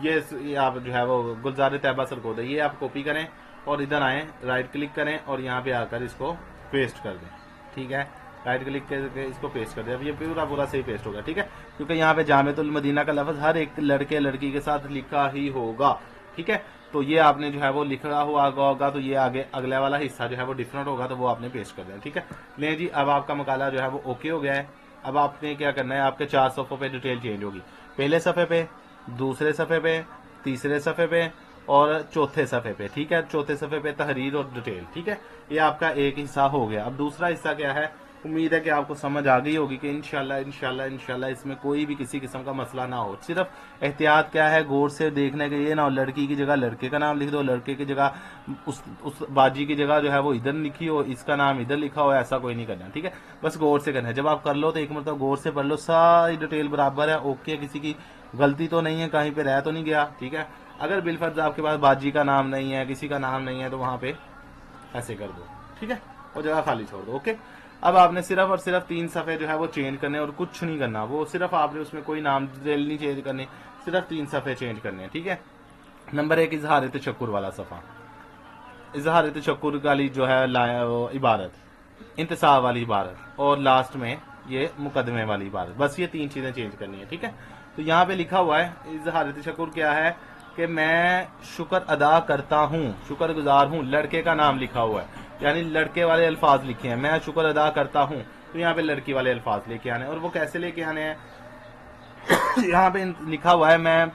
ये आप जो है वो गुलजार तैयबा सरकोद है, ये आप कॉपी करें और इधर आए, राइट क्लिक करें और यहाँ पे आकर इसको पेस्ट कर दें। ठीक है, राइट क्लिक करके इसको पेस्ट कर दिया। अब ये पूरा सही पेस्ट होगा। ठीक है, क्योंकि यहाँ पे जामियातुल मदीना का लफ्ज हर एक लड़के लड़की के साथ लिखा ही होगा। ठीक है, तो ये आपने जो है वो लिखा हुआ होगा, तो ये आगे अगला वाला हिस्सा जो है वो डिफरेंट होगा, तो वो आपने पेस्ट कर दिया। ठीक है, ले जी, अब आपका मकाला जो है वो ओके हो गया है। अब आपने क्या करना है, आपके 4 सफ़ों पे डिटेल चेंज होगी, पहले सफ़े पे, दूसरे सफ़े पे, तीसरे सफ़े पे और चौथे सफ़े पे। ठीक है, चौथे सफ़े पे तहरीर और डिटेल। ठीक है, ये आपका एक हिस्सा हो गया। अब दूसरा हिस्सा क्या है, उम्मीद है कि आपको समझ आ गई होगी कि इंशाल्लाह इसमें कोई भी किसी किस्म का मसला ना हो। सिर्फ एहतियात क्या है, गौर से देखने के लिए ना, लड़की की जगह लड़के का नाम लिख दो, लड़के की जगह उस बाजी की जगह जो है वो इधर लिखी हो, इसका नाम इधर लिखा हो, ऐसा कोई नहीं करना। ठीक है, बस गौर से करना है। जब आप कर लो तो एक मतलब गौर से पढ़ लो, सारी डिटेल बराबर है, ओके, किसी की गलती तो नहीं है, कहीं पे रह तो नहीं गया। ठीक है, अगर बिलफर्ज आपके पास बाजी का नाम नहीं है, किसी का नाम नहीं है, तो वहां पे ऐसे कर दो। ठीक है, वो जगह खाली छोड़ दो। ओके, अब आपने सिर्फ और सिर्फ 3 सफ़े जो है वो चेंज करने और कुछ नहीं करना, वो सिर्फ आपने उसमें कोई नाम डिटेल नहीं चेंज करनी, सिर्फ 3 सफ़े चेंज करने हैं। ठीक है, नंबर 1 इजहार तशक्कुर वाला सफ़ा, इजहार तशक्कुर वाली जो है इबारत, इंतसाब वाली इबारत, और लास्ट में ये मुकदमे वाली इबारत, बस ये 3 चीज़ें चेंज करनी है। ठीक है, तो यहाँ पे लिखा हुआ है इजहार तशक्कुर क्या है कि मैं शुक्र अदा करता हूँ, शुक्रगुजार हूँ, लड़के का नाम लिखा हुआ है, यानी लड़के वाले अल्फाज लिखे हैं, मैं शुक्र अदा करता हूँ, तो यहाँ पे लड़की वाले अल्फाज लेके आने, और वो कैसे लेके आने हैं यहाँ पे लिखा हुआ है मैं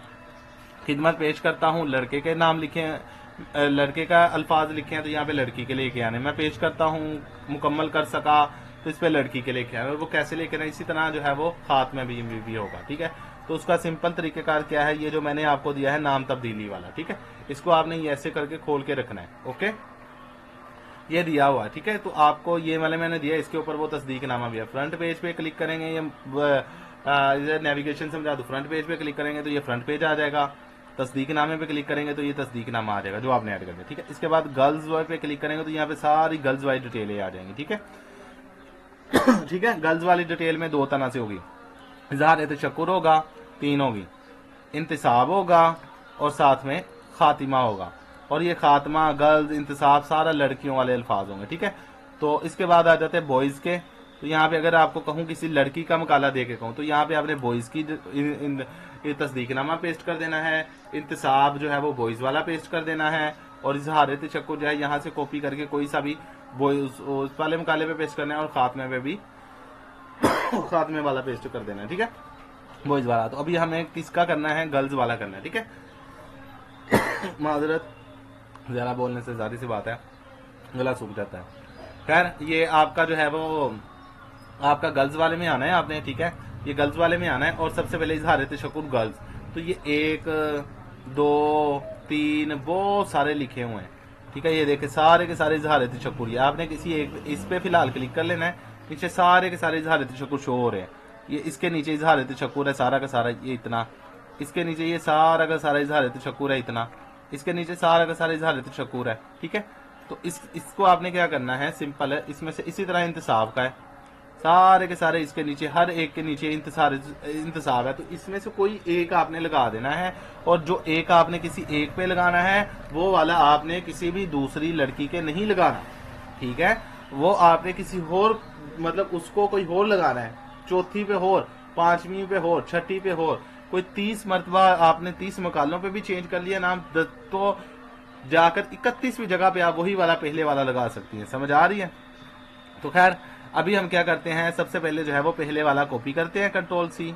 खिदमत पेश करता हूँ, लड़के के नाम लिखे हैं, लड़के का अल्फाज लिखे हैं, तो यहाँ पे लड़की के लेके आने, मैं पेश करता हूँ मुकम्मल कर सका, तो इस पे लड़की के लेके आने, और वो कैसे लेके आने, इसी तरह जो है वो हाथ में भी होगा। ठीक है, तो उसका सिंपल तरीकेकार क्या है, ये जो मैंने आपको दिया है नाम तब्दीली वाला। ठीक है, इसको आपने ये ऐसे करके खोल के रखना है। ओके, ये दिया हुआ है। ठीक है, तो आपको ये वाले मैंने दिया, इसके ऊपर वो तस्दीक नामा भी है। फ्रंट पेज पे क्लिक करेंगे, ये नेविगेशन समझा दो, फ्रंट पेज पे क्लिक करेंगे तो ये फ्रंट पेज आ जाएगा, तस्दीक नामे पे क्लिक करेंगे तो ये तस्दीक नामा आ जाएगा जो आपने ऐड कर दिया। ठीक है, इसके बाद गर्ल्स वाइड पे क्लिक करेंगे तो यहाँ पे सारी गर्ल्स वाइड डिटेलें आ जाएंगी। ठीक है ठीक है, गर्ल्स वाली डिटेल में 2 तरह से होगी, इजहार तशक्कुर होगा, 3 होगी, इंतसाब होगा और साथ में खातिमा होगा, और ये खात्मा, गर्ल्स, इंतसाब सारा लड़कियों वाले अल्फाज होंगे। ठीक है, तो इसके बाद आ जाते हैं बॉयज के, तो यहाँ पे अगर आपको कहूँ किसी लड़की का मकाला दे के कहूँ तो यहाँ पे आपने बॉयज की तस्दीकनामा पेस्ट कर देना है, इंतसाब जो है वो बॉयज वाला पेस्ट कर देना है, और इजहार तशक्कुर जो है यहाँ से कॉपी करके कोई सा भी बॉयज उस वाले मकाले पे पेस्ट करना है, और खात्मे पे भी खात्मे वाला पेस्ट कर देना है। ठीक है, बॉयज वाला। तो अभी हमें किसका करना है, गर्ल्स वाला करना है। ठीक है माजरत, ज़रा बोलने से ज़ाहिर सी बात है गला सूख जाता है। खैर, ये आपका जो है वो आपका गर्ल्स वाले में आना है आपने। ठीक है, ये गर्ल्स वाले में आना है, और सबसे पहले इजहार तशक्कुर गर्ल्स, तो ये 1 2 3 बहुत सारे लिखे हुए हैं। ठीक है, ये देखे सारे के सारे इजहार तशक्कुर, ये आपने किसी एक इस पे फिलहाल क्लिक कर लेना है, नीचे सारे के सारे इजहार तशक्कुर शो हो रहे हैं, ये इसके नीचे इजहार तशक्कुर है सारा का सारा, ये इतना इसके नीचे ये सारा का सारा इजहार तशक्कुर है इतना, इसके नीचे सारा का सारा इजहार तशक्कुर है, ठीक है। तो इसको आपने क्या करना है, सिंपल है, इसमें से इसी तरह इंतसाब का है, सारे के सारे इसके नीचे हर एक के नीचे इंतसाब है, तो इसमें से कोई एक आपने लगा देना है, और जो एक आपने किसी एक पे लगाना है वो वाला आपने किसी भी दूसरी लड़की के नहीं लगाना, ठीक है। वो आपने किसी और मतलब उसको कोई और लगाना है, चौथी पे और, पांचवी पे और, छठी पे और, कोई 30 मरतबा आपने 30 मकालों पे भी चेंज कर लिया नाम, तो जाकर 31वीं जगह पे आप वही वाला पहले वाला लगा सकती हैं। समझ आ रही है? तो खैर अभी हम क्या करते हैं, सबसे पहले जो है वो पहले वाला कॉपी करते हैं, कंट्रोल सी,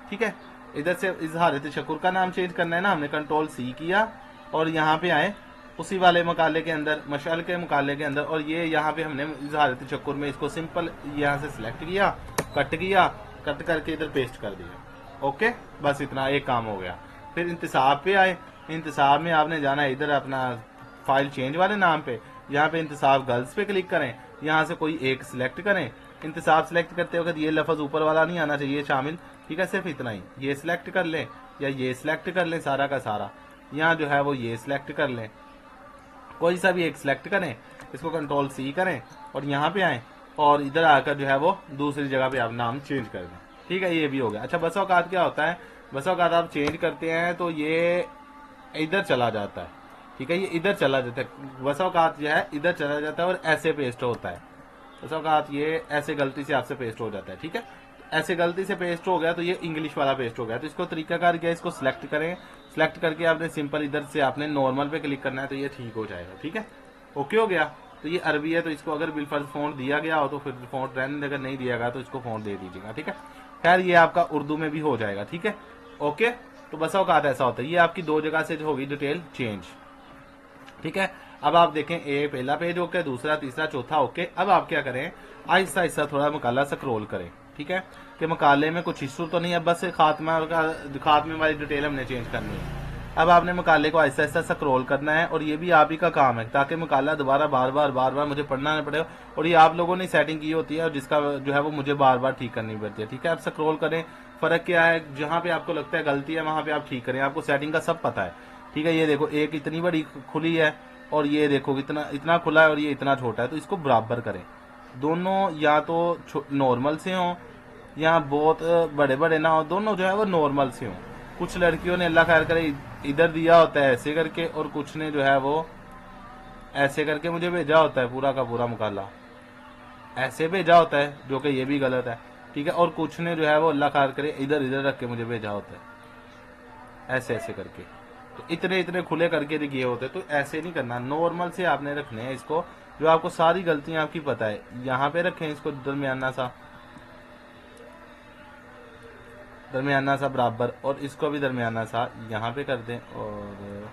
ठीक है। इधर से इजहार तशक्कुर का नाम चेंज करना है ना, हमने कंट्रोल सी किया और यहाँ पे आए उसी वाले मकाले के अंदर, मशाल के मकाले के अंदर, और ये यहाँ पे हमने इजहार तशक्कुर में इसको सिंपल यहाँ से सिलेक्ट किया, कट करके इधर पेस्ट कर दिया। ओके, बस इतना एक काम हो गया। फिर इंतसाब पे आए, इंतसाब में आपने जाना है इधर अपना फाइल चेंज वाले नाम पे, यहाँ पे इंतसाब गर्ल्स पे क्लिक करें, यहाँ से कोई एक सिलेक्ट करें। इंतसाब सिलेक्ट करते वक्त ये लफ्ज ऊपर वाला नहीं आना चाहिए शामिल, ठीक है, सिर्फ इतना ही, ये सिलेक्ट कर लें या ये सिलेक्ट कर लें, सारा का सारा यहाँ जो है वो ये सिलेक्ट कर लें, कोई सा भी एक सिलेक्ट करें, इसको कंट्रोल सी करें और यहाँ पे आए और इधर आकर जो है वो दूसरी जगह पे आप नाम चेंज कर दें, ठीक है। ये भी हो गया। अच्छा, बस औकात क्या होता है, बस औकात आप चेंज करते हैं तो ये इधर चला जाता है, ठीक है, ये इधर चला जाता है, बस औकात जो है इधर चला जाता है और ऐसे पेस्ट होता है, बस औकात ये ऐसे गलती से आपसे पेस्ट हो जाता है, ठीक है। ऐसे गलती से पेस्ट हो गया तो ये इंग्लिश वाला पेस्ट हो गया, तो इसको तरीकाकार क्या है, इसको सिलेक्ट करें, सिलेक्ट करके आपने सिंपल इधर से आपने नॉर्मल पे क्लिक करना है तो ये ठीक हो जाएगा, ठीक है। ओके हो गया। तो ये अरबी है तो इसको अगर बिलफर्ज फ़ॉन्ट दिया गया हो तो फिर फ़ॉन्ट रहने, अगर नहीं दिया गया तो इसको फ़ॉन्ट दे दीजिएगा, ठीक है। खैर ये आपका उर्दू में भी हो जाएगा, ठीक है। ओके, तो बस औकात ऐसा होता है। ये आपकी दो जगह से जो होगी डिटेल चेंज, ठीक है। अब आप देखें ये पहला पेज ओके, दूसरा, तीसरा, चौथा ओके। अब आप क्या करें, आहिस्ता आहिस्ता थोड़ा मकाला स्क्रॉल करें, ठीक है, कि मकाले में कुछ इशू तो नहीं है, बस खात्मे वाली डिटेल हमने चेंज करनी है। अब आपने मकाले को आहिस्ता आहिस्ता स्क्रॉल करना है और ये भी आप ही का काम है, ताकि मकाला दोबारा बार बार मुझे पढ़ना न पड़े, और ये आप लोगों ने सेटिंग की होती है और जिसका जो है वो मुझे बार बार ठीक करनी पड़ती है, ठीक है। आप स्क्रॉल करें, फर्क क्या है, जहां पे आपको लगता है गलती है वहां पे आप ठीक करें, आपको सेटिंग का सब पता है, ठीक है। ये देखो एक इतनी बड़ी खुली है और ये देखो इतना खुला है और ये इतना छोटा है, तो इसको बराबर करें, दोनों या तो नॉर्मल से हों या बहुत बड़े बड़े ना हो, दोनों जो है वो नॉर्मल से हों। कुछ लड़कियों ने अल्लाह खैर करे इधर दिया होता है ऐसे करके, और कुछ ने जो है वो ऐसे करके मुझे भेजा होता है, पूरा का पूरा मुकाला ऐसे भेजा होता है, जो कि ये भी गलत है, ठीक है। और कुछ ने जो है वो अल्लाह खैर करे इधर इधर रख के मुझे भेजा होता है ऐसे ऐसे करके, तो इतने खुले करके दिए होते, तो ऐसे नहीं करना, नॉर्मल से आपने रखने हैं इसको, जो आपको सारी गलतियां आपकी पता है। यहाँ पे रखें इसको दरमियाना सा बराबर, और इसको भी दरमियाना सा यहाँ पे कर दें, और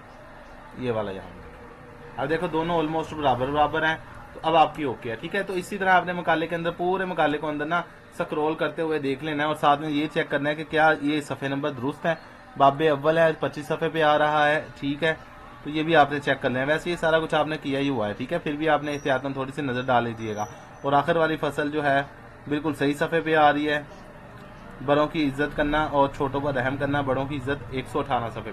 ये वाला यहाँ पे। अब देखो दोनों ऑलमोस्ट बराबर हैं, तो अब आपकी ओके है, ठीक है। तो इसी तरह आपने मकाले के अंदर, पूरे मकाले को अंदर ना स्क्रॉल करते हुए देख लेना है, और साथ में ये चेक करना है कि क्या ये सफ़े नंबर दुरुस्त है, बाबे अव्वल है 25 सफ़े पे आ रहा है, ठीक है। तो ये भी आपने चेक कर लेना है। वैसे ये सारा कुछ आपने किया ही हुआ है, ठीक है, फिर भी आपने एहतियातन थोड़ी सी नज़र डाल लीजिएगा। और आखिर वाली फसल जो है बिल्कुल सही सफ़े पे आ रही है। बड़ों की इज्जत करना और छोटों पर रहम करना, बड़ों की इज्जत 118 सफ़े।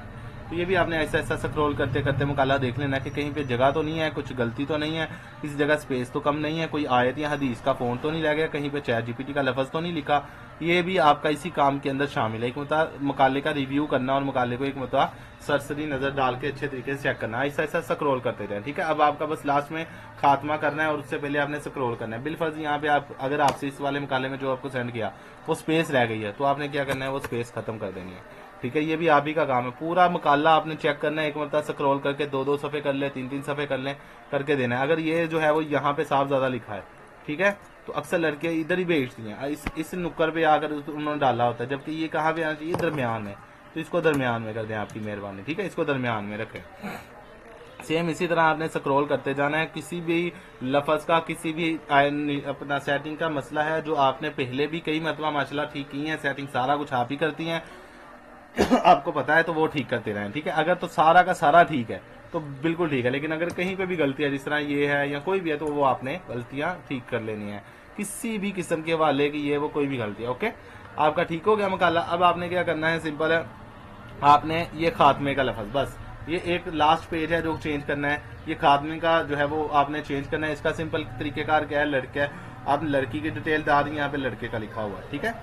तो ये भी आपने ऐसा ऐसा स्क्रॉल करते करते मुकाला देख लेना कि कहीं पे जगह तो नहीं है, कुछ गलती तो नहीं है, किसी जगह स्पेस तो कम नहीं है, कोई आयत या हदीस का फ़ॉन्ट तो नहीं रह गया, कहीं पे चैट जीपीटी का लफ्ज़ तो नहीं लिखा। ये भी आपका इसी काम के अंदर शामिल है, एक मुकाले का रिव्यू करना और मुकाले को एक सरसरी नज़र डाल के अच्छे तरीके से चेक करना, ऐसा ऐसा स्क्रॉल करते जाए, ठीक है। अब आपका बस लास्ट में खात्मा करना है और उससे पहले आपने स्क्रॉल करना है। बिलफर्ज यहाँ पे आप अगर आपसे इस वाले मुकाले में जो आपको सेंड किया वो स्पेस रह गई है, तो आपने क्या करना है, वो स्पेस खत्म कर देनी है, ठीक है। ये भी आप ही का काम है। पूरा मुकाला आपने चेक करना है, एक मरतबा स्क्रॉल करके 2-2 सफ़े कर ले, 3-3 सफ़े कर ले, करके देना है। अगर ये जो है वो यहाँ पे साफ ज़्यादा लिखा है, ठीक है, तो अक्सर लड़के इधर ही भेजती हैं, इस नुक्कर पे आकर उन्होंने डाला होता है, जबकि ये कहाँ पे आना चाहिए, दरमियान में, तो इसको दरमियान में कर दें, आपकी मेहरबानी, ठीक है, इसको दरमियान में रखें। सेम इसी तरह आपने स्क्रॉल करते जाना है। किसी भी लफ्ज़ का, किसी भी अपना सेटिंग का मसला है जो आपने पहले भी कई मरतबा माशाल्लाह ठीक की है, सेटिंग सारा कुछ आप ही करती हैं आपको पता है, तो वो ठीक करते रहें, ठीक है। अगर तो सारा का सारा ठीक है तो बिल्कुल ठीक है, लेकिन अगर कहीं पे भी गलती है, जिस तरह ये है या कोई भी है, तो वो आपने गलतियां ठीक कर लेनी है, किसी भी किस्म के वाले की ये वो कोई भी गलती है। ओके, आपका ठीक हो गया मकाला। अब आपने क्या करना है, सिंपल है, आपने ये खात्मे का लफ्ज, बस ये एक लास्ट पेज है जो चेंज करना है। ये खात्मे का जो है वो आपने चेंज करना है। इसका सिंपल तरीकेकार क्या है, लड़का है, आप लड़की की डिटेल डाल दी, यहाँ पे लड़के का लिखा हुआ है, ठीक है।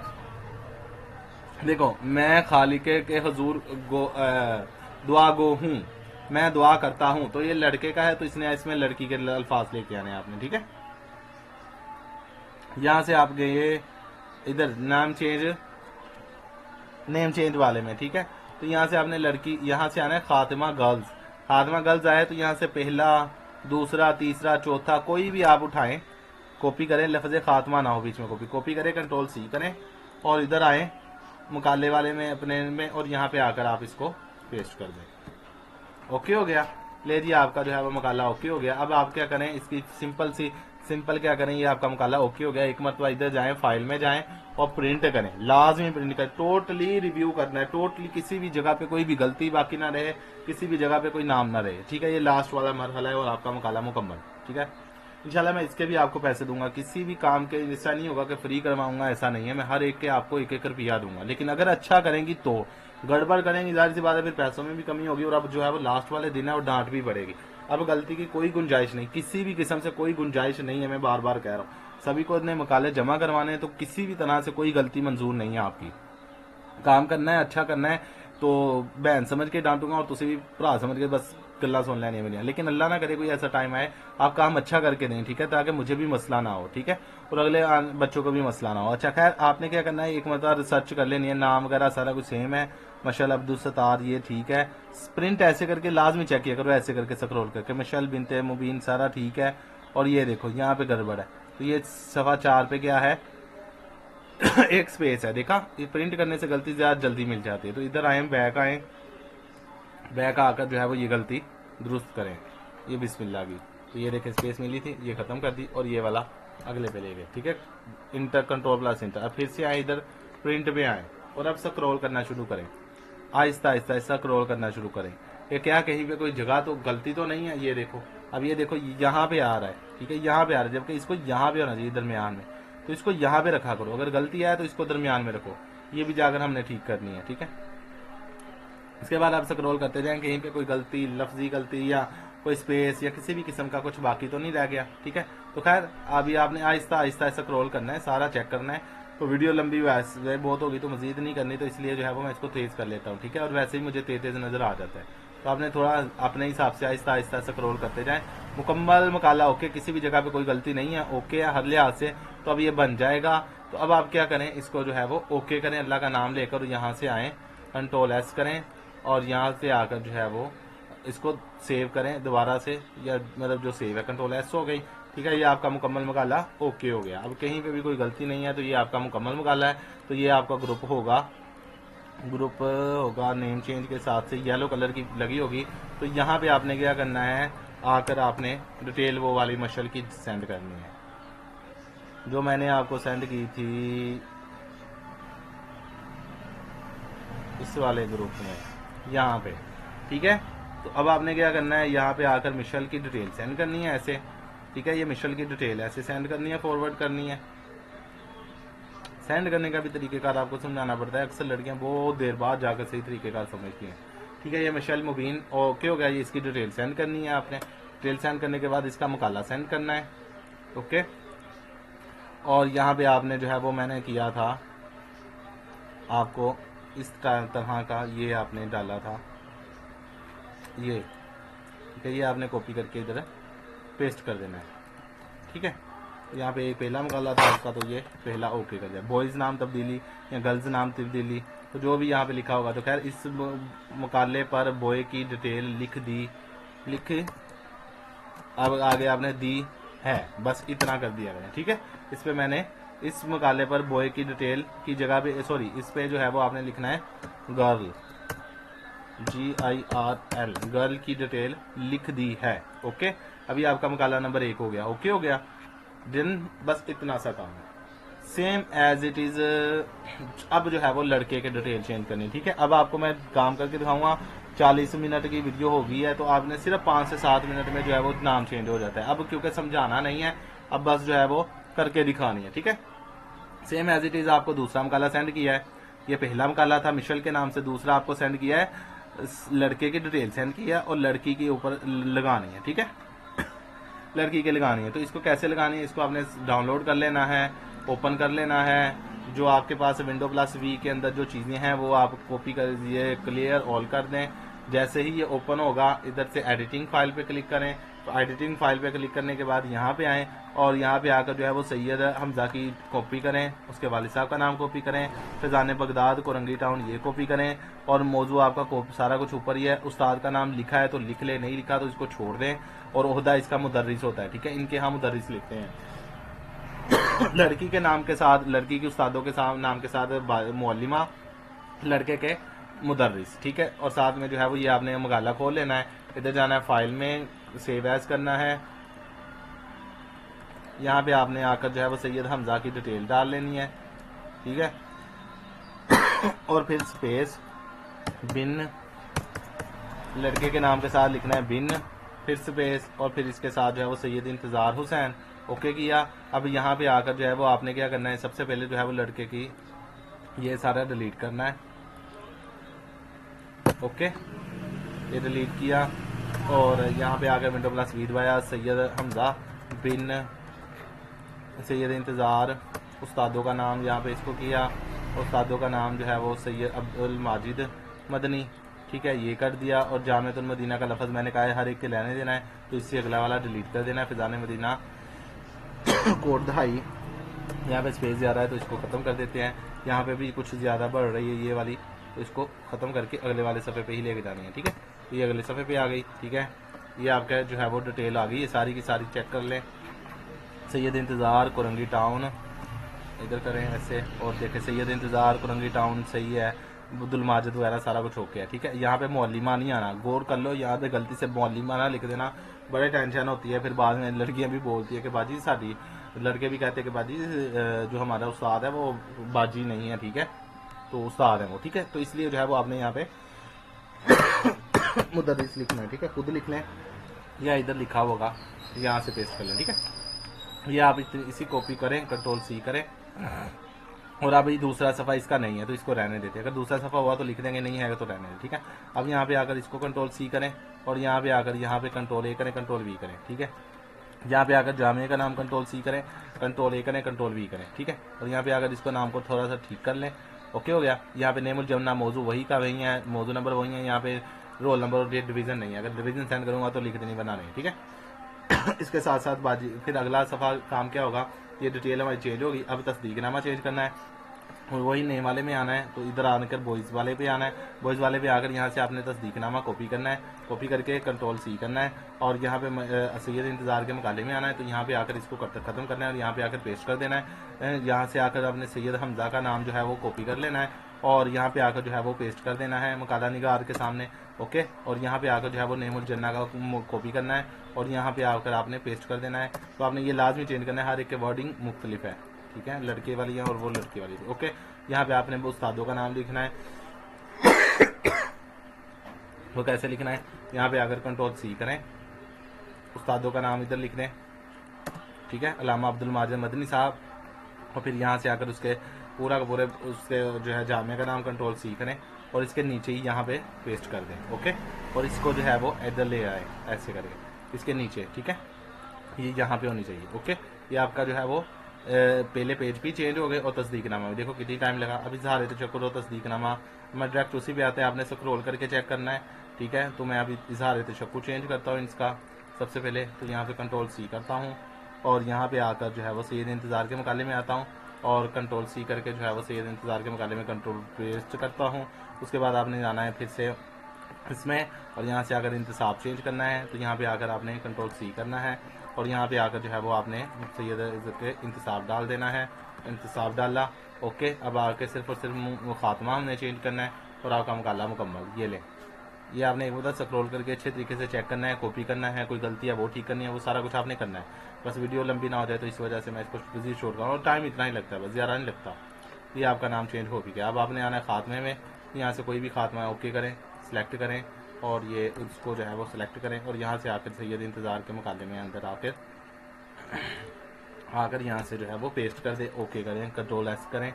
देखो, मैं खालिके के हुजूर दुआ गो हूँ, मैं दुआ करता हूँ, तो ये लड़के का है तो इसमें लड़की के अल्फाज लेके आने आपने, ठीक है। यहां से आप गए इधर नेम चेंज वाले में, ठीक है। तो यहाँ से आपने लड़की, यहाँ से आना है खातिमा गर्ल्स। खातिमा गर्ल्स आए तो यहाँ से पहला, दूसरा, तीसरा, चौथा कोई भी आप उठाएं, कॉपी करें, लफ्ज़ खातिमा ना हो बीच में, कॉपी करें, कंट्रोल सी करें और इधर आए मुकाले वाले में अपने में, और यहाँ पे आकर आप इसको पेस्ट कर दें। ओके हो गया, ले जी आपका जो है वो मुकाला ओके हो गया। अब आप क्या करें, इसकी सिंपल क्या करें, ये आपका मुकाला ओके हो गया। एक मरतबा इधर जाएं, फाइल में जाएं और प्रिंट करें, लाजमी प्रिंट करें। टोटली रिव्यू करना है, टोटली किसी भी जगह पे कोई भी गलती बाकी ना रहे, किसी भी जगह पे कोई नाम ना रहे, ठीक है। ये लास्ट वाला मरहला है और आपका मुकाला मुकम्मल, ठीक है। इंशाल्लाह मैं इसके भी आपको पैसे दूंगा, किसी भी काम के ऐसा नहीं होगा कि फ्री करवाऊंगा, ऐसा नहीं है। मैं हर एक के आपको 1-1 रुपया दूंगा, लेकिन अगर अच्छा करेंगी तो, गड़बड़ करेंगी जाहिर सी बात है फिर पैसों में भी कमी होगी, और अब जो है वो लास्ट वाले दिन है और डांट भी पड़ेगी। अब गलती की कोई गुंजाइश नहीं, किसी भी किस्म से कोई गुंजाइश नहीं है। मैं बार बार कह रहा हूँ, सभी को इतने मकाले जमा करवाने हैं, तो किसी भी तरह से कोई गलती मंजूर नहीं है आपकी। काम करना है, अच्छा करना है, तो बहन समझ के डांटूंगा और तुझे भी भरा समझ के बस गल्ला सुन लेनी है मेरी। लेकिन अल्लाह ना करे कोई ऐसा टाइम आए, आप काम अच्छा करके दें, ठीक है, ताकि मुझे भी मसला ना हो, ठीक है, और अगले बच्चों को भी मसला ना हो। अच्छा खैर, आपने क्या करना है, एक मतलब रिसर्च कर लेनी है, नाम वगैरह सारा कुछ सेम है, मशल अब्दुल सत्तार, ये ठीक है। प्रिंट ऐसे करके लाजमी चेक किया करो, ऐसे करके स्क्रॉल करके, मशल बिनते मुबीन सारा ठीक है। और ये देखो यहाँ पे गड़बड़ है, तो ये सफ़ा 4 पे क्या है एक स्पेस है, देखा, ये प्रिंट करने से गलती ज्यादा जल्दी मिल जाती है। तो इधर आए, बैक आकर जो है वो ये गलती दुरुस्त करें, ये बिस्मिल्लाह की, तो ये देखें स्पेस मिली थी, ये खत्म कर दी और ये वाला अगले पे ले गए, ठीक है। Inter control plus inter. अब फिर से आए इधर प्रिंट में आए और अब स्क्रॉल करना शुरू करें, आहिस्ता आहिस्ता स्क्रॉल करना शुरू करें। ये क्या कहीं पे कोई जगह तो गलती तो नहीं है, ये देखो, अब ये देखो यहाँ पे आ रहा है, ठीक है, यहाँ पे आ रहा है, जबकि इसको यहाँ पे होना चाहिए दरमियान में, तो इसको यहाँ पे रखा करो। अगर गलती आए तो इसको दरमियान में रखो, ये भी जाकर हमने ठीक करनी है, ठीक है। इसके बाद आप स्क्रॉल करते जाएं, कहीं पे कोई गलती, लफ्जी गलती या कोई स्पेस या किसी भी किस्म का कुछ बाकी तो नहीं रह गया, ठीक है। तो खैर अभी आपने आहिस्ता आहिस्ता स्क्रॉल करना है, सारा चेक करना है। तो वीडियो लंबी वैसे बहुत होगी तो मजीद नहीं करनी, तो इसलिए जो है वो मैं इसको तेज कर लेता हूँ, ठीक है। और वैसे ही मुझे तेज नजर आ जाता है, तो आपने थोड़ा अपने हिसाब से आहिस्ता आहिस्ता स्क्रॉल करते जाएं। मुकम्मल मकाला ओके, किसी भी जगह पे कोई गलती नहीं है, ओके है हर लिहाज से। तो अब ये बन जाएगा। तो अब आप क्या करें, इसको जो है वो ओके करें, अल्लाह का नाम लेकर यहाँ से आए, कंट्रोल एस करें और यहाँ से आकर जो है वो इसको सेव करें दोबारा से, या मतलब जो सेव है कंट्रोल एस हो गई, ठीक है। ये आपका मुकम्मल मकाला ओके हो गया। अब कहीं पे भी कोई गलती नहीं है, तो ये आपका मुकम्मल मकाला है। तो ये आपका ग्रुप होगा नेम चेंज के साथ से येलो कलर की लगी होगी। तो यहाँ पे आपने क्या करना है, आकर आपने डिटेल वो वाली मशल की सेंड करनी है, जो मैंने आपको सेंड की थी इस वाले ग्रुप में, यहाँ पे, ठीक है। तो अब आपने क्या करना है, यहाँ पे आकर मिशल की डिटेल सेंड करनी है ऐसे, ठीक है। ये मिशल की डिटेल ऐसे सेंड करनी है, फॉरवर्ड करनी है। सेंड करने का भी तरीकेकार आपको समझाना पड़ता है, अक्सर लड़कियां बहुत देर बाद जाकर सही तरीकेकार समझती हैं, ठीक है। ये मिशल मुबीन ओके हो गया, ये इसकी डिटेल सेंड करनी है आपने। डिटेल सेंड करने के बाद इसका मुकाला सेंड करना है, ओके। और यहाँ पे आपने जो है वो मैंने किया था आपको इस तरह का, ये आपने डाला था, ये ठीक है, ये आपने कॉपी करके इधर पेस्ट कर देना है, ठीक है। यहाँ पे एक पहला मुकाला था उसका, तो ये पहला ओके कर दिया। बॉयज़ नाम तब्दीली या गर्ल्स नाम तब्दीली, तो जो भी यहाँ पे लिखा होगा, तो खैर इस मुकाले पर बॉय की डिटेल लिख अब आगे आपने दी है, बस इतना कर दिया गया, ठीक है। इस पे मैंने इस मुकाले पर बॉय की डिटेल की जगह पे, सॉरी, इस पे जो है वो आपने लिखना है गर्ल, GIRL, गर्ल की डिटेल लिख दी है, ओके। अभी आपका मुकाला नंबर 1 हो गया, ओके हो गया। दिन बस इतना सा काम है, सेम एज इट इज। अब जो है वो लड़के के डिटेल चेंज करनी, ठीक है। अब आपको मैं काम करके दिखाऊंगा, 40 मिनट की वीडियो होगी है, तो आपने सिर्फ 5 से 7 मिनट में जो है वो नाम चेंज हो जाता है। अब क्योंकि समझाना नहीं है, अब बस जो है वो करके दिखानी है, ठीक है। सेम एज इट इज आपको दूसरा मुकाला सेंड किया है, ये पहला मकाला था मिशेल के नाम से, दूसरा आपको सेंड किया है लड़के की डिटेल सेंड किया और लड़की के ऊपर लगानी है, ठीक है, लड़की के लगानी है। तो इसको कैसे लगानी है, इसको आपने डाउनलोड कर लेना है, ओपन कर लेना है। जो आपके पास विंडो प्लस वी के अंदर जो चीज़ें हैं वो आप कॉपी कर दीजिए, क्लियर ऑल कर दें। जैसे ही ये ओपन होगा इधर से एडिटिंग फाइल पे क्लिक करें। तो एडिटिंग फाइल पे क्लिक करने के बाद यहाँ पे आएँ और यहाँ पे आकर जो है वो सैयद हमजा की कॉपी करें, उसके वालिद साहब का नाम कॉपी करें, फैज़ान बगदाद कोरंगी टाउन ये कॉपी करें और मौजू आपका सारा कुछ ऊपर ही है। उस्ताद का नाम लिखा है तो लिख ले, नहीं लिखा तो इसको छोड़ दें। और ओहदा इसका मुदर्रिस होता है, ठीक है, इनके यहाँ मुदर्रिस लिखते हैं। लड़की के नाम के साथ, लड़की के उस्तादों के साथ नाम के साथ मुअल्लिमा, लड़के के मुदर्रिस, ठीक है। और साथ में जो है वो ये आपने मगाला खोल लेना है, इधर जाना है फाइल में, सेव एज करना है। यहाँ पे आपने आकर जो है वो सैयद हमजा की डिटेल डाल लेनी है, ठीक है, और फिर स्पेस बिन, लड़के के नाम के साथ लिखना है बिन, फिर स्पेस और फिर इसके साथ जो है वो सैयद इंतज़ार हुसैन, ओके किया। अब यहाँ पे आकर जो है वो आपने क्या करना है, सबसे पहले जो है वो लड़के की ये सारा डिलीट करना है, ओके, ये डिलीट किया। और यहाँ पे आकर विंडो प्लस वी दबाया, सैयद हमजा बिन सैयद इंतज़ार, उस्तादों का नाम यहाँ पे इसको किया, उस्तादों का नाम जो है वो सैयद अब्दुल माजिद मदनी, ठीक है, ये कर दिया। और जामिअतुल मदीना का लफ्ज़ मैंने कहा है हर एक के लेने देना है, तो इससे अगला वाला डिलीट कर देना है। फैज़ान मदीना कोट दहाई, यहाँ पे स्पेस ज़्यादा है तो इसको ख़त्म कर देते हैं। यहाँ पे भी कुछ ज़्यादा बढ़ रही है ये वाली, तो इसको ख़त्म करके अगले वाले सफ़े पे ही लेके जानी है, ठीक है। ये अगले सफ़े पे आ गई, ठीक है, ये आपका जो है वो डिटेल आ गई, ये सारी की सारी चेक कर लें। सैयद इंतज़ार कोरंगी टाउन इधर करें ऐसे और देखें सैयद इंतज़ार कोरंगी टाउन सही है, अब्दुल माजिद वगैरह सारा कुछ ओके है, ठीक है। यहाँ पे मौलिमा नहीं आना, गौर कर लो, यहाँ पे गलती से मौलिमा ना लिख देना, बड़े टेंशन होती है। फिर बाद में लड़कियाँ भी बोलती है कि बाजी साड़ी, लड़के भी कहते हैं कि बाजी जो हमारा उस्ताद है वो बाजी नहीं है, ठीक है, तो उस्ताद है वो, ठीक है। तो इसलिए जो है वो आपने यहाँ पे मुदर्रिस लिखना है, ठीक है, खुद लिख लें या इधर लिखा होगा यहाँ से पेस्ट कर लें, ठीक है। ये आप इसी कॉपी करें, कंट्रोल सी करें। और अभी दूसरा सफ़ा इसका नहीं है तो इसको रहने देते हैं, अगर दूसरा सफ़ा हुआ तो लिख देंगे, नहीं है तो रहने दें, ठीक है। अब यहाँ पे आकर इसको कंट्रोल सी करें और यहाँ पे आकर यहाँ पे कंट्रोल ए करें, कंट्रोल वी करें, ठीक है। यहाँ पे आकर जामिया का नाम कंट्रोल सी करें, कंट्रोल ए करें, कंट्रोल वी करें, ठीक है। और यहाँ पे आकर इसको नाम को थोड़ा सा ठीक कर लें, ओके हो गया। यहाँ पे नेमुल जमना मौजू वही का वही है, मौजू नंबर वही है, यहाँ पे रोल नंबर और डेट डिवीज़न नहीं है, अगर डिवीज़न सेंड करूँगा तो लिख देनी बना नहीं, ठीक है। इसके साथ साथ बाजी फिर अगला सफ़ा काम क्या होगा, ये डिटेल हमारी चेंज होगी। अब तस्दीकनामा चेंज करना है और वही नेम वाले में आना है, तो इधर आकर बॉयज़ वाले पे आना है, बॉयज़ वाले पे आकर यहाँ से आपने तस्दीकनामा कॉपी करना है, कॉपी करके कंट्रोल सी करना है और यहाँ पे सैयद इंतज़ार के मकाले में आना है, तो यहाँ पे आकर इसको ख़त्म करना है और यहाँ पे आकर पेस्ट कर देना है। यहाँ से आकर आपने सैयद हमजा का नाम जो है वो कॉपी कर लेना है और यहाँ पे आकर जो है वो पेस्ट कर देना है मकाला निगार के सामने, ओके। और यहाँ पे आकर जो है वो नेमुल जन्ना का कॉपी करना है और यहाँ पे आकर आपने पेस्ट कर देना है। तो आपने ये लाजमी चेंज करना है, हर एक के वर्डिंग मुख्तलिफ है, ठीक है, लड़के वाली है और वो लड़की वाली है, ओके। यहाँ पे आपने उस्तादों का नाम लिखना है, वो कैसे लिखना है, यहाँ पे आकर कंट्रोल सी करें, उस्तादों का नाम इधर लिख दें, ठीक है, अल्लामा अब्दुल माजिद मदनी साहब। और फिर यहाँ से आकर उसके पूरा का पूरे उसके जो है जामिया का नाम कंट्रोल सी करें और इसके नीचे ही यहाँ पे पेस्ट कर दें, ओके। और इसको जो है वो इधर ले आए ऐसे करके इसके नीचे, ठीक है, ये यहाँ पे होनी चाहिए, ओके। ये आपका जो है वो पहले पेज भी चेंज हो गए और तस्दीकनामा में देखो कितनी टाइम लगा। अभी इज़हार तशक्कुर और तस्दीकनामा मैं डायरेक्ट उसी पे आते हैं, आपने स्क्रॉल करके चेक करना है, ठीक है। तो मैं अभी इज़हार तशक्कुर चेंज करता हूँ इसका सबसे पहले, तो यहाँ पे कंट्रोल सी करता हूँ और यहाँ पे आकर जो है वो सैयद इंतज़ार के मुकाले में आता हूँ और कंट्रोल सी करके जो है वो सैयद इंतज़ार के मुकाले में कंट्रोल पेस्ट करता हूँ। उसके बाद आपने जाना है फिर से इसमें और यहाँ से आकर इंतसाब चेंज करना है, तो यहाँ पे आकर आपने कंट्रोल सी करना है और यहाँ पे आकर जो है वो आपने सैयद के इंतसाब डाल देना है, इंतसाब डाला, ओके। अब आके सिर्फ और सिर्फ खात्मा हमने चेंज करना है और आपका मुकाला मुकम्मल। ये लें, ये आपने एक बार स्क्रॉल करके अच्छे तरीके से चेक करना है, कॉपी करना है, कोई गलती है वो ठीक करनी है, वो सारा कुछ आपने करना है। बस वीडियो लंबी ना हो जाए तो इस वजह से मैं इसको बिजी छोड़ रहा हूँ और टाइम इतना ही लगता है, बस ज़्यादा नहीं लगता। ये आपका नाम चेंज हो भी गया। अब आपने आना है खात्मे में, यहाँ से कोई भी खात्मा है ओके करें, सिलेक्ट करें और ये उसको जो है वो सिलेक्ट करें और यहाँ से आकर सैयद इंतज़ार के मुकाले में अंदर आकर यहाँ से जो है वो पेस्ट कर दे, ओके करें, कंट्रोल एस करें,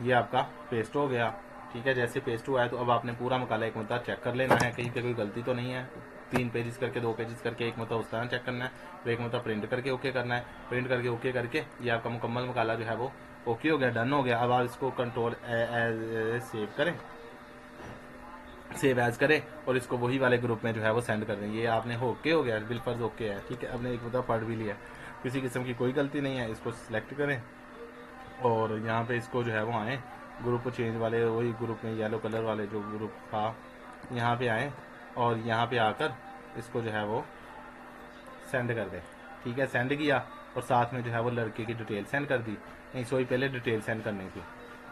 ये आपका पेस्ट हो गया। ठीक है, जैसे पेस्ट हुआ है तो अब आपने पूरा मकाला एक मतलब चेक कर लेना है कहीं पे कोई गलती तो नहीं है। 3 पेजेस करके 2 पेजेस करके एक मतलब उस तरह चेक करना है, फिर एक मतलब प्रिंट करके ओके करना है। प्रिंट करके ओके करके ये आपका मुकम्मल मकाला जो है वो ओके हो गया, डन हो गया। अब आप इसको कंट्रोल सेव करें, सेव एज करें और इसको वही वाले ग्रुप में जो है वो सेंड कर दें। ये आपने ओके हो गया, बिलफर्ज ओके है। ठीक है, आपने एक मतलब पढ़ भी लिया, किसी किस्म की कोई गलती नहीं है। इसको सिलेक्ट करें और यहाँ पे इसको जो है वो आए ग्रुप चेंज वाले, वही ग्रुप में येलो कलर वाले जो ग्रुप था, यहाँ पे आए और यहाँ पे आकर इसको जो है वो सेंड कर दे। ठीक है, सेंड किया और साथ में जो है वो लड़के की डिटेल सेंड कर दी। नहीं सॉरी, पहले डिटेल सेंड करनी थी,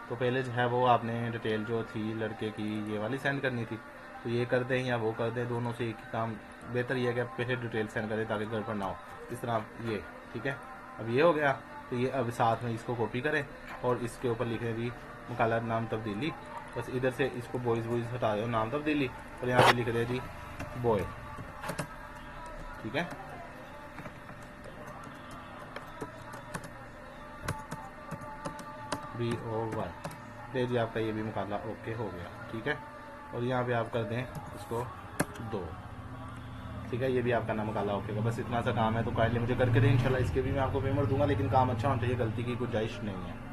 तो पहले जो है वो आपने डिटेल जो थी लड़के की ये वाली सेंड करनी थी। तो ये कर दें या वो कर दें, दोनों से एक ही काम। बेहतर ये है कि आप पहले डिटेल सेंड करें ताकि गड़बड़ ना हो। इस तरह ये ठीक है, अब ये हो गया। तो ये अब साथ में इसको कॉपी करें और इसके ऊपर लिखें जी मकाला नाम तब्दीली। बस इधर से इसको बॉयज़ हटा दो, नाम तब्दीली, और यहाँ पे लिख दे जी बॉय। ठीक है, BOY दे जी, आपका ये भी मुकाबला ओके हो गया। ठीक है, और यहाँ पे आप कर दें इसको 2। ठीक है, ये भी आपका नाम मुकाबला ओके होगा। बस इतना सा काम है, तो काइंडली मुझे करके दें। इंशाल्लाह इसके भी मैं आपको पेमेंट दूंगा, लेकिन काम अच्छा होना चाहिए, गलती की गुंजाइश नहीं है।